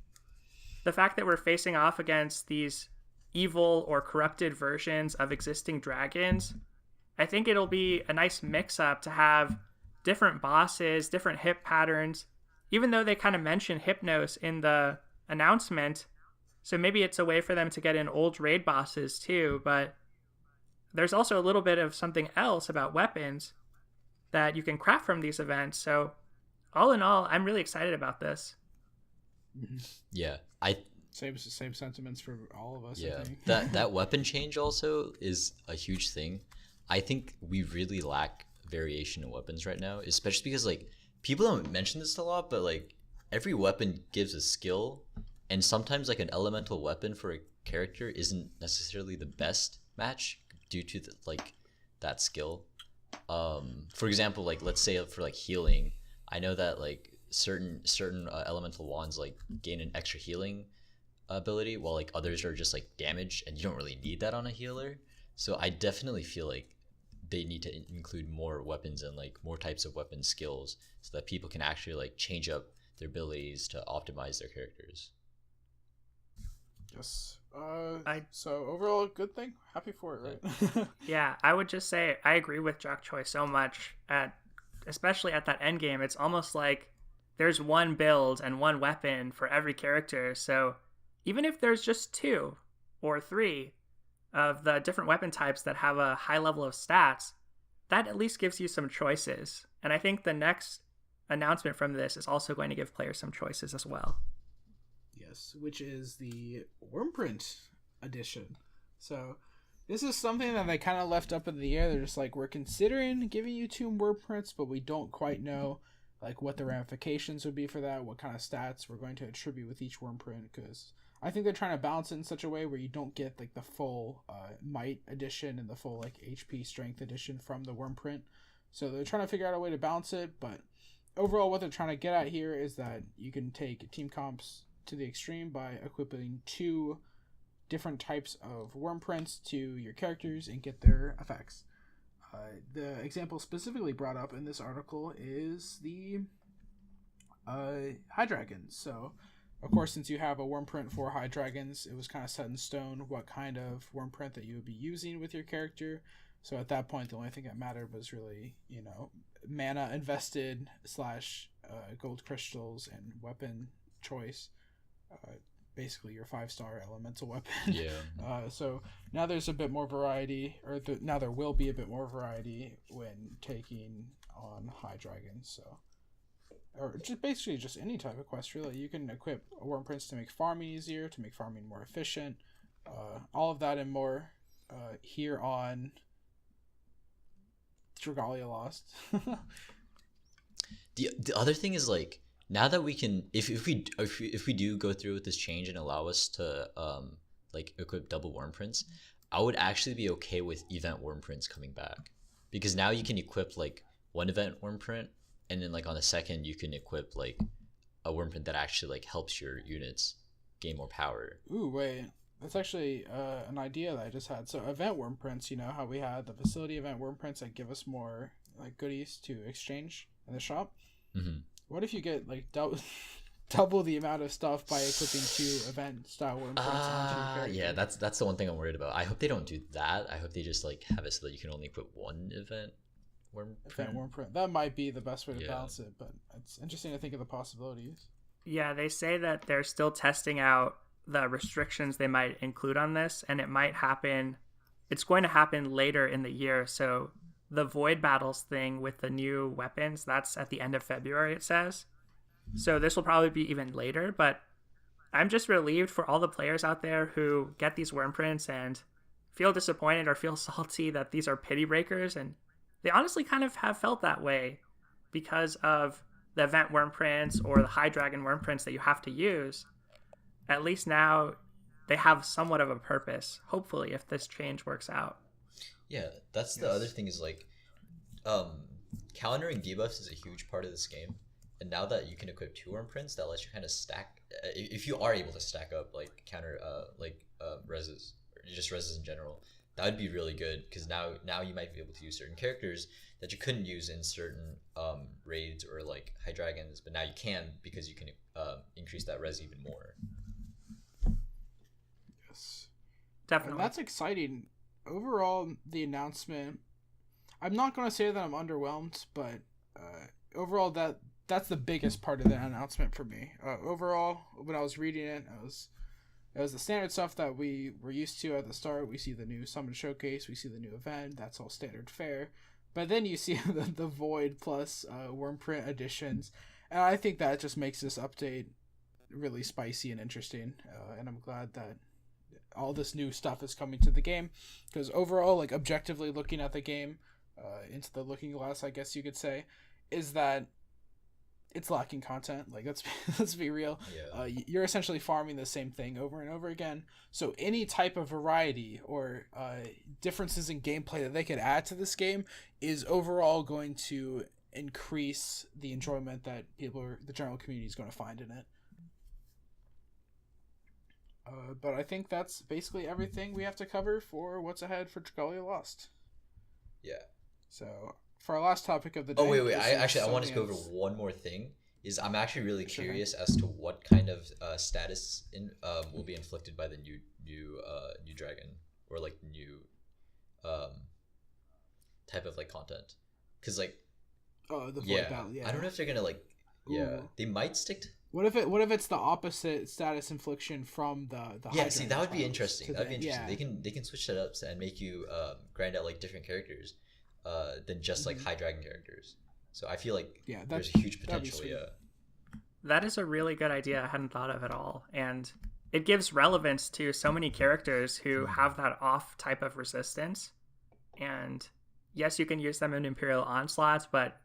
the fact that we're facing off against these evil or corrupted versions of existing dragons, I think it'll be a nice mix-up to have different bosses, different hit patterns, even though they kind of mention Hypnos in the announcement. So maybe it's a way for them to get in old raid bosses too, but there's also a little bit of something else about weapons that you can craft from these events. So all in all, I'm really excited about this. Yeah, same sentiments for all of us. Yeah, I think. that weapon change also is a huge thing. I think we really lack variation in weapons right now, especially because like people don't mention this a lot, but like every weapon gives a skill, and sometimes like an elemental weapon for a character isn't necessarily the best match due to that skill. For example, like let's say for like healing, I know that like certain elemental wands like gain an extra healing ability, while like others are just like damage, and you don't really need that on a healer. So I definitely feel like they need to include more weapons and like more types of weapon skills so that people can actually like change up their abilities to optimize their characters. Yes. So overall, good thing. Happy for it, right? Yeah, I would just say I agree with Jakchoy so much. Especially at that end game, it's almost like there's one build and one weapon for every character. So even if there's just 2 or 3 of the different weapon types that have a high level of stats, that at least gives you some choices. And I think the next announcement from this is also going to give players some choices as well. Yes, which is the Wormprint edition. So this is something that they kind of left up in the air. They're just like, we're considering giving you 2 Wormprints, but we don't quite know like what the ramifications would be for that, what kind of stats we're going to attribute with each Wormprint, because I think they're trying to balance it in such a way where you don't get like the full might edition and the full like HP strength edition from the Wormprint. So they're trying to figure out a way to balance it, but overall what they're trying to get at here is that you can take team comps to the extreme by equipping 2 different types of Wormprints to your characters and get their effects. The example specifically brought up in this article is the High Dragons. So, of course, since you have a Wormprint for High Dragons, it was kind of set in stone what kind of Wormprint that you would be using with your character. So at that point, the only thing that mattered was really, mana invested / gold crystals and weapon choice. Basically your 5-star elemental weapon. Yeah. So now there's a bit more variety, now there will be a bit more variety when taking on High Dragons. So, or just basically just any type of quest really. You can equip a Wormprints to make farming easier, to make farming more efficient. All of that and more here on Dragalia Lost. The other thing is like, now that we can, if we do go through with this change and allow us to like equip double Wormprints, I would actually be okay with event Wormprints coming back, because now you can equip like one event Wormprint, and then like on the second you can equip like a Wormprint that actually like helps your units gain more power. Ooh, wait, that's actually an idea that I just had. So event Wormprints, how we had the facility event Wormprints that give us more like goodies to exchange in the shop. Mm-hmm. What if you get like double the amount of stuff by equipping 2 event style Wormprints onto your character? Yeah, that's the one thing I'm worried about. I hope they don't do that. I hope they just like have it so that you can only equip one event Wormprint. That might be the best way to balance it, but it's interesting to think of the possibilities. Yeah, they say that they're still testing out the restrictions they might include on this, and it's going to happen later in the year. So the Void Battles thing with the new weapons, that's at the end of February, it says. So this will probably be even later, but I'm just relieved for all the players out there who get these Wormprints and feel disappointed or feel salty that these are pity breakers, and they honestly kind of have felt that way because of the event Wormprints or the High Dragon Wormprints that you have to use. At least now they have somewhat of a purpose, hopefully, if this change works out. Yeah, that's the other thing is like, countering debuffs is a huge part of this game, and now that you can equip 2 Wormprints, that lets you kind of stack. If you are able to stack up like counter reses or just reses in general, that would be really good, because now you might be able to use certain characters that you couldn't use in certain raids or like High Dragons, but now you can because you can increase that res even more. Definitely. And that's exciting. Overall, the announcement, I'm not going to say that I'm underwhelmed, but overall, that's the biggest part of the announcement for me. Overall, when I was reading it, it was the standard stuff that we were used to at the start. We see the new Summon Showcase, we see the new event, that's all standard fare. But then you see the Void plus Wormprint additions, and I think that just makes this update really spicy and interesting. And I'm glad that all this new stuff is coming to the game, because overall, like objectively looking at the game, into the looking glass, I guess you could say, is that it's lacking content. Like let's be real. Yeah. You're essentially farming the same thing over and over again. So any type of variety or differences in gameplay that they could add to this game is overall going to increase the enjoyment that the general community is going to find in it. But I think that's basically everything we have to cover for what's ahead for Dragalia Lost. Yeah. So for our last topic of the day. Oh wait! I want to go over one more thing. I'm actually really curious as to what kind of status will be inflicted by the new dragon, or like new type of like content, because like the void battle. Yeah. I don't know if they're gonna like. Yeah, they might stick to. What if it's the opposite status infliction from the Yeah, see, that would be interesting. That'd be interesting. Yeah. They can switch that up and make you grind out like different characters than just like high dragon characters. So I feel like there's huge potential. Yeah, that is a really good idea. I hadn't thought of it all, and it gives relevance to so many characters who have that off type of resistance. And yes, you can use them in Imperial Onslaughts, but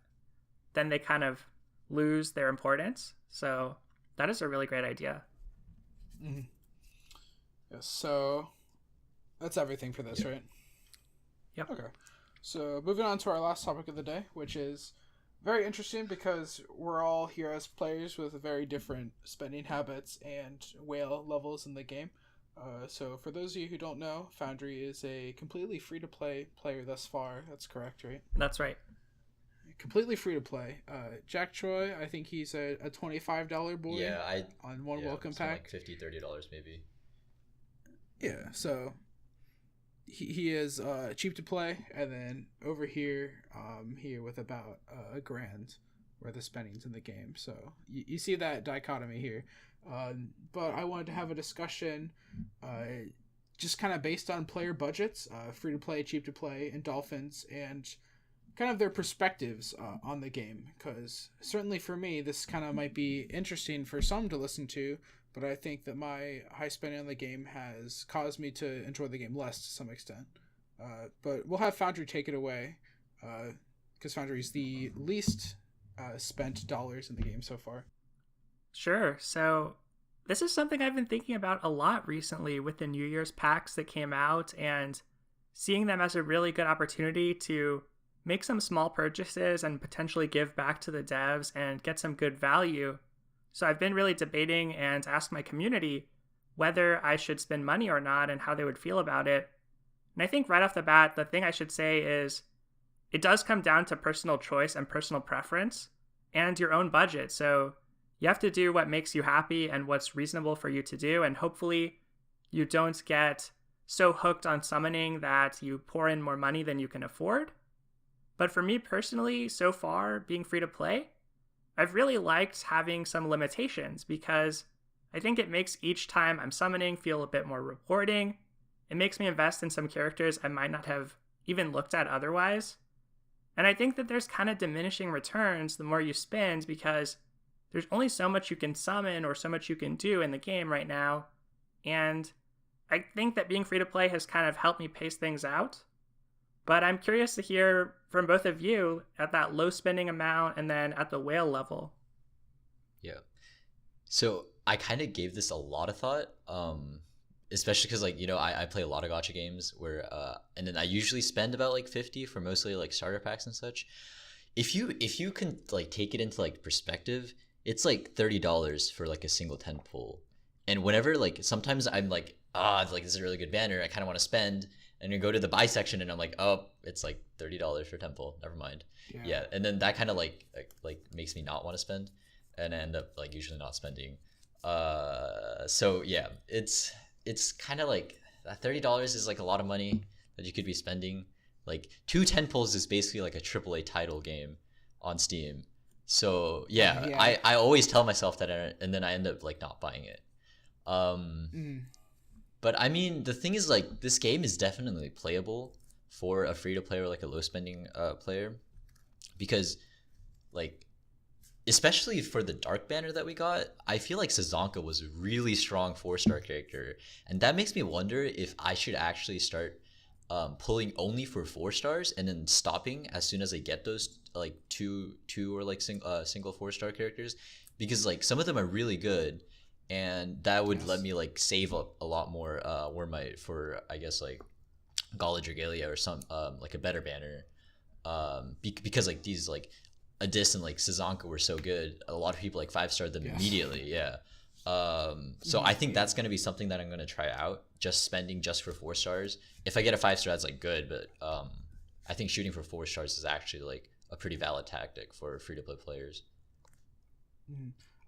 then they kind of lose their importance. So that is a really great idea. Mm-hmm. Yes, so that's everything for this, right? Yep. Okay. So moving on to our last topic of the day, which is very interesting because we're all here as players with very different spending habits and whale levels in the game. So for those of you who don't know, Foundry is a completely free-to-play player thus far. That's correct, right? That's right. Completely free to play. Jakchoy, I think he's a $25 boy. Yeah, on one welcome pack. Like $50-$30 maybe. Yeah, so he is cheap to play, and then over here, here with about $1,000 worth of spendings in the game. So you see that dichotomy here. But I wanted to have a discussion, just kind of based on player budgets, free to play, cheap to play, and Dolphins, and kind of their perspectives on the game, because certainly for me this kind of might be interesting for some to listen to, but I think that my high spending on the game has caused me to enjoy the game less to some extent. But we'll have Foundry take it away, because Foundry is the least spent dollars in the game so far. Sure. So this is something I've been thinking about a lot recently with the New Year's packs that came out, and seeing them as a really good opportunity to make some small purchases and potentially give back to the devs and get some good value. So I've been really debating and asked my community whether I should spend money or not and how they would feel about it. And I think right off the bat, the thing I should say is it does come down to personal choice and personal preference and your own budget. So you have to do what makes you happy and what's reasonable for you to do. And hopefully you don't get so hooked on summoning that you pour in more money than you can afford. But for me personally, so far, being free to play, I've really liked having some limitations because I think it makes each time I'm summoning feel a bit more rewarding. It makes me invest in some characters I might not have even looked at otherwise. And I think that there's kind of diminishing returns the more you spend because there's only so much you can summon or so much you can do in the game right now. And I think that being free to play has kind of helped me pace things out. But I'm curious to hear from both of you at that low spending amount and then at the whale level. Yeah. So I kind of gave this a lot of thought, especially because like, you know, I play a lot of gacha games where, and then I usually spend about like 50 for mostly like starter packs and such. If you can like take it into like perspective, it's like $30 for like a single 10 pull. And whenever like, sometimes I'm like, like this is a really good banner, I kind of want to spend. And you go to the buy section and I'm like, oh, it's like $30 for temple. Never mind. Yeah. And then that kind of like makes me not want to spend and I end up like usually not spending. So yeah, it's kind of like that $30 is like a lot of money that you could be spending. Like 2 tentpoles is basically like a AAA title game on Steam. So yeah. I always tell myself that, and then I end up like not buying it. But I mean, the thing is, like, this game is definitely playable for a free-to-play or like a low-spending player, because like, especially for the Dark Banner that we got, I feel like Sazonka was a really strong 4-star character, and that makes me wonder if I should actually start pulling only for 4 stars and then stopping as soon as I get those like two or like single 4-star characters, because like some of them are really good, and that would let me like save up a lot more for I guess like Gala Dragalia or some like a better banner, because like these like Abyss and like Sazonka were so good, a lot of people like 5-starred them immediately. So I think that's going to be something that I'm going to try out, just spending just for 4 stars. If I get a 5-star, that's like good, but I think shooting for 4 stars is actually like a pretty valid tactic for free-to-play players.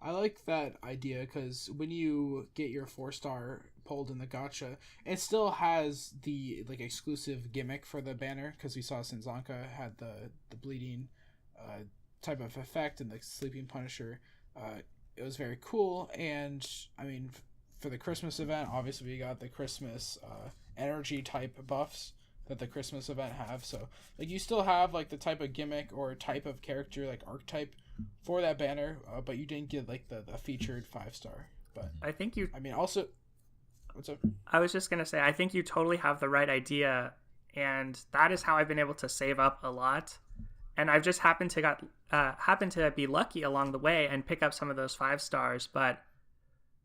I like that idea, because when you get your 4-star pulled in the gacha, it still has the like exclusive gimmick for the banner, because we saw Sazonka had the bleeding type of effect and the sleeping punisher. It was very cool, and I mean, for the Christmas event, obviously we got the Christmas energy type buffs that the Christmas event have. So like you still have like the type of gimmick or type of character, like archetype for that banner, but you didn't get like the featured 5-star. But I think you. I mean, also, what's up? I was just gonna say, I think you totally have the right idea, and that is how I've been able to save up a lot. And I've just happened to be lucky along the way and pick up some of those 5 stars. But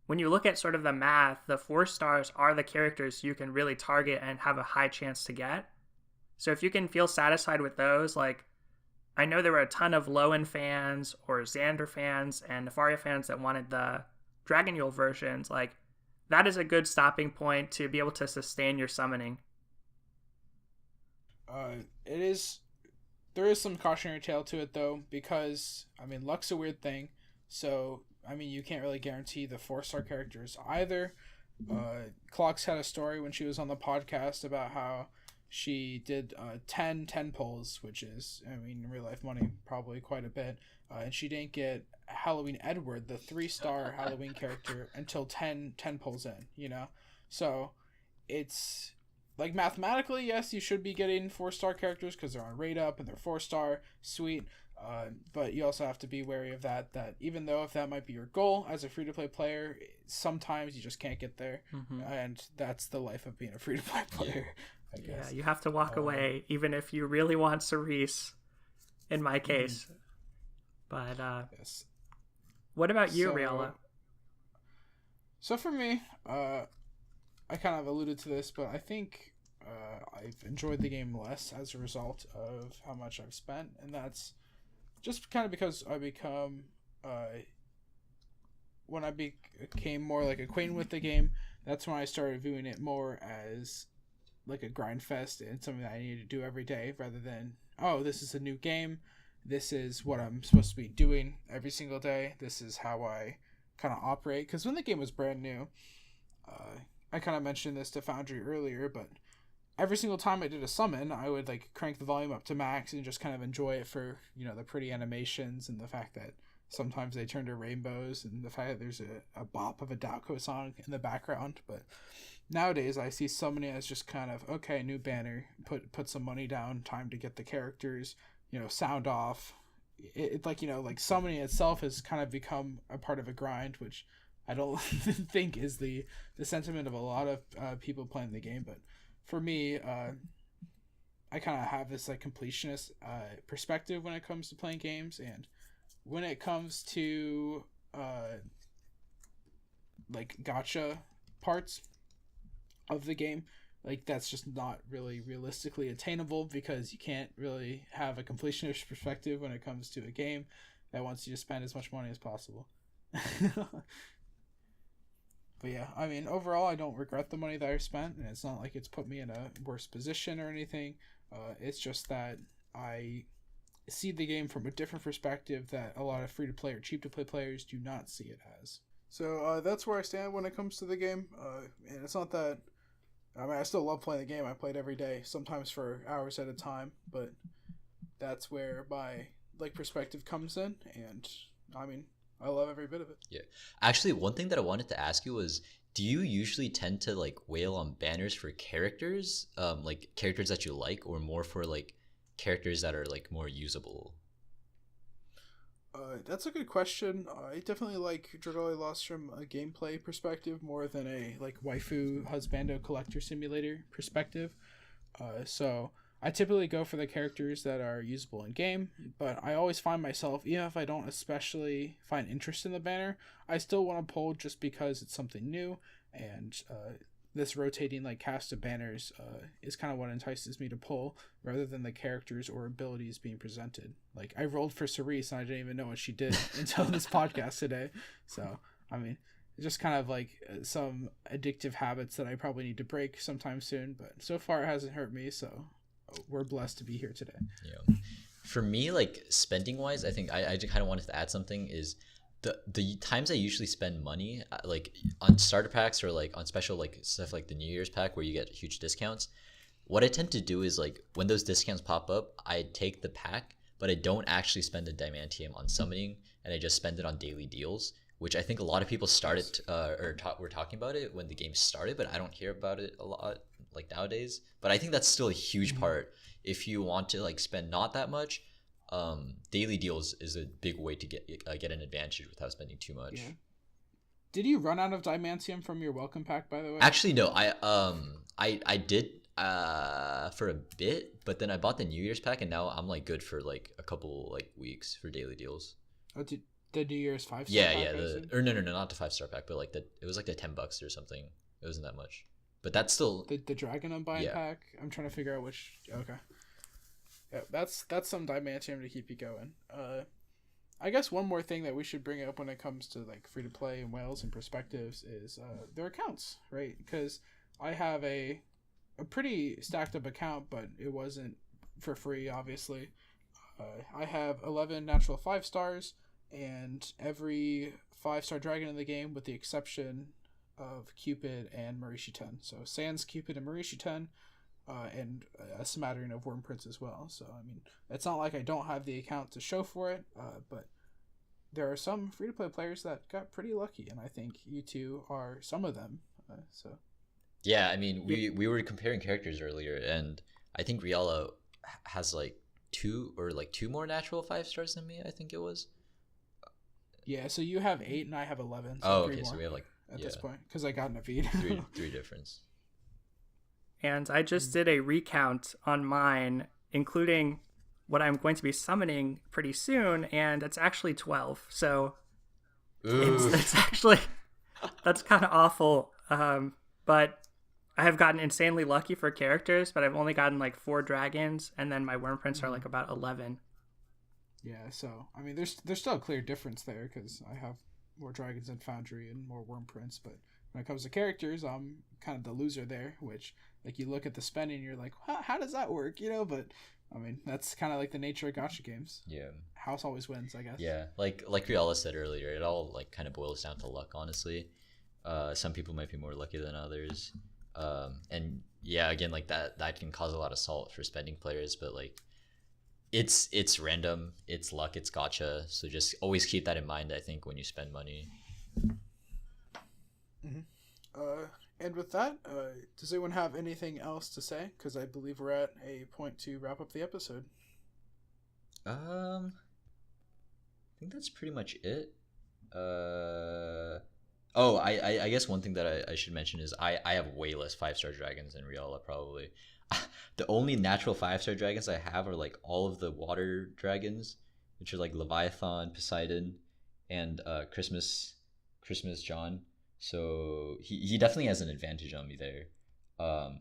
when you look at sort of the math, the 4 stars are the characters you can really target and have a high chance to get. So if you can feel satisfied with those, like I know there were a ton of Lowen fans or Xander fans and Nefaria fans that wanted the Dragalia versions. Like that is a good stopping point to be able to sustain your summoning. It is. There is some cautionary tale to it, though, because, I mean, luck's a weird thing. So, I mean, you can't really guarantee the 4-star characters either. Clocks had a story when she was on the podcast about how she did 10 pulls, which is, I mean, in real life money, probably quite a bit. And she didn't get Halloween Edward, the 3-star Halloween character, until 10 pulls in, you know? So, it's... like, mathematically, yes, you should be getting 4-star characters because they're on rate up and they're 4-star, sweet. But you also have to be wary of that even though if that might be your goal as a free-to-play player, sometimes you just can't get there. And that's the life of being a free-to-play player, I guess. Yeah, you have to walk away, even if you really want Cerise, in my case. But, yes. What about you, Reala? So for me, I kind of alluded to this, but I think I've enjoyed the game less as a result of how much I've spent, and that's just kind of because I become when I became more like acquainted with the game, that's when I started viewing it more as like a grind fest and something that I need to do every day, rather than, oh, this is a new game, this is what I'm supposed to be doing every single day, this is how I kind of operate. Because when the game was brand new, I kind of mentioned this to Foundry earlier, but every single time I did a summon, I would like crank the volume up to max and just kind of enjoy it for, you know, the pretty animations and the fact that sometimes they turn to rainbows and the fact that there's a bop of a Dakko song in the background. But nowadays I see summoning as just kind of, okay, new banner, put some money down, time to get the characters, you know, sound off. It like, you know, like summoning itself has kind of become a part of a grind, which I don't think is the sentiment of a lot of people playing the game. But for me, I kind of have this like completionist perspective when it comes to playing games, and when it comes to like gacha parts of the game, like that's just not really realistically attainable, because you can't really have a completionist perspective when it comes to a game that wants you to spend as much money as possible. But yeah, I mean, overall, I don't regret the money that I spent, and it's not like it's put me in a worse position or anything. It's just that I see the game from a different perspective that a lot of free-to-play or cheap-to-play players do not see it as. So that's where I stand when it comes to the game, and it's not that I mean, I still love playing the game. I play it every day, sometimes for hours at a time, but that's where my like perspective comes in, and I mean, I love every bit of it. Yeah. Actually, one thing that I wanted to ask you was, do you usually tend to like whale on banners for characters, like characters that you like, or more for like characters that are like more usable? That's a good question. I definitely like Dragalia Lost from a gameplay perspective more than a like waifu husbando collector simulator perspective. So I typically go for the characters that are usable in game, but I always find myself, even if I don't especially find interest in the banner, I still want to pull just because it's something new, and this rotating like cast of banners is kind of what entices me to pull, rather than the characters or abilities being presented. Like I rolled for Cerise and I didn't even know what she did until this podcast today. So I mean, it's just kind of like some addictive habits that I probably need to break sometime soon. But so far it hasn't hurt me, so we're blessed to be here today. Yeah. For me, like spending wise, I think I just kind of wanted to add something is the times I usually spend money like on starter packs or like on special like stuff like the New Year's pack where you get huge discounts. What I tend to do is like when those discounts pop up, I take the pack, but I don't actually spend the diamantium on summoning, and I just spend it on daily deals, which I think a lot of people started were talking about it when the game started, but I don't hear about it a lot like nowadays. But I think that's still a huge part. If you want to like spend not that much, daily deals is a big way to get an advantage without spending too much. Yeah. Did you run out of diamantium from your welcome pack, by the way? Actually, no. I did for a bit, but then I bought the New Year's pack, and now I'm like good for like a couple like weeks for daily deals. Oh, the New Year's 5-star yeah, pack? Yeah. No, not the 5-star pack, but like it was like the $10 or something. It wasn't that much, but that's still the Dragon Unbind pack. I'm trying to figure out which. Okay. Yeah, that's some diamantium to keep you going. I guess one more thing that we should bring up when it comes to like free to play and whales and perspectives is their accounts, right? Because I have a pretty stacked up account, but it wasn't for free, obviously. I have 11 natural 5 stars, and every 5-star dragon in the game, with the exception of Cupid and Marishi 10. So Sans, Cupid, and Marishi 10. And a smattering of Worm Prince as well. So, I mean, it's not like I don't have the account to show for it, but there are some free-to-play players that got pretty lucky, and I think you two are some of them. So, yeah, I mean, we were comparing characters earlier, and I think Reala has like two more natural 5 stars than me, I think it was. Yeah, so you have 8 and I have 11. So okay, so we have like at this point, because I got Naveed. three difference. And I just did a recount on mine, including what I'm going to be summoning pretty soon, and it's actually 12. So it's actually, that's kind of awful. But I have gotten insanely lucky for characters, but I've only gotten like 4 dragons, and then my Worm Prince are like about 11. Yeah, so I mean, there's still a clear difference there because I have more dragons than Foundry and more Worm Prince, but when it comes to characters, I'm kind of the loser there, which like you look at the spending, you're like, how does that work? You know, but I mean, that's kind of like the nature of gacha games. Yeah. House always wins, I guess. Yeah. Like Reala said earlier, it all like kind of boils down to luck, honestly. Some people might be more lucky than others. And yeah, again, like that can cause a lot of salt for spending players, but like it's random, it's luck, it's gacha. So just always keep that in mind, I think, when you spend money. Mm-hmm. And with that, does anyone have anything else to say? Because I believe we're at a point to wrap up the episode. I think that's pretty much it. I guess one thing that I should mention is I have way less 5-star dragons than Reala, probably. The only natural 5-star dragons I have are like all of the water dragons, which are like Leviathan, Poseidon, and Christmas John. So he definitely has an advantage on me there. But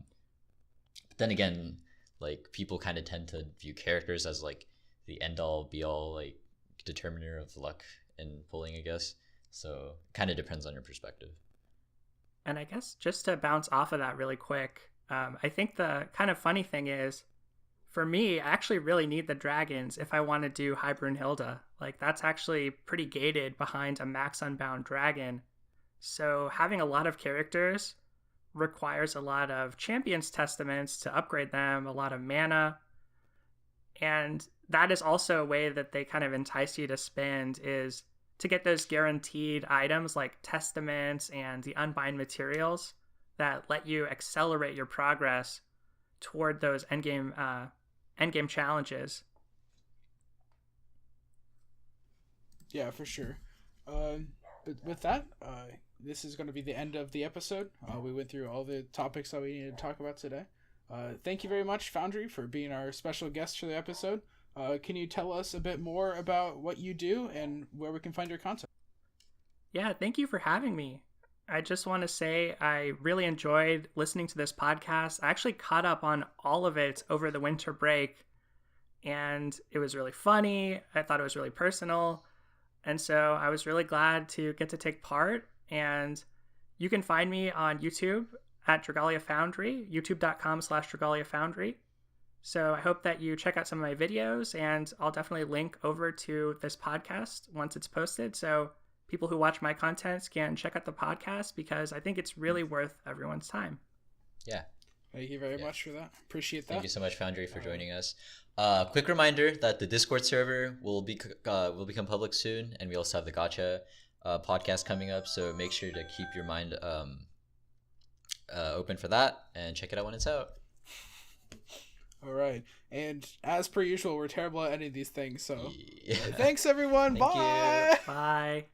then again, like people kind of tend to view characters as like the end all be all like determiner of luck and pulling, I guess. So kind of depends on your perspective. And I guess just to bounce off of that really quick, I think the kind of funny thing is, for me, I actually really need the dragons if I want to do High Brunhilde. Like that's actually pretty gated behind a max unbound dragon. So having a lot of characters requires a lot of champions testaments to upgrade them, a lot of mana. And that is also a way that they kind of entice you to spend, is to get those guaranteed items like testaments and the unbind materials that let you accelerate your progress toward those endgame challenges. Yeah, for sure. But with that, this is going to be the end of the episode. We went through all the topics that we needed to talk about today. Thank you very much, Foundry, for being our special guest for the episode. Can you tell us a bit more about what you do and where we can find your content? Yeah, thank you for having me. I just want to say I really enjoyed listening to this podcast. I actually caught up on all of it over the winter break, and it was really funny. I thought it was really personal. And so I was really glad to get to take part. And you can find me on YouTube at Dragalia Foundry, youtube.com/Dragalia Foundry. So I hope that you check out some of my videos, and I'll definitely link over to this podcast once it's posted. So people who watch my content can check out the podcast, because I think it's really worth everyone's time. Yeah. Thank you very much for that. Appreciate that. Thank you so much, Foundry, for joining us. Quick reminder that the Discord server will become public soon, and we also have the Gacha podcast coming up. So make sure to keep your mind open for that and check it out when it's out. All right. And as per usual, we're terrible at any of these things. So Yeah. Thanks, everyone. Bye. Bye.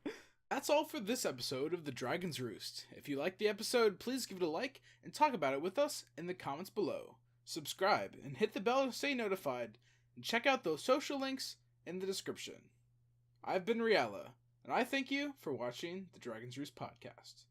That's all for this episode of The Dragon's Roost. If you liked the episode, please give it a like and talk about it with us in the comments below. Subscribe and hit the bell to stay notified, and check out those social links in the description. I've been Reala, and I thank you for watching the Dragon's Roost podcast.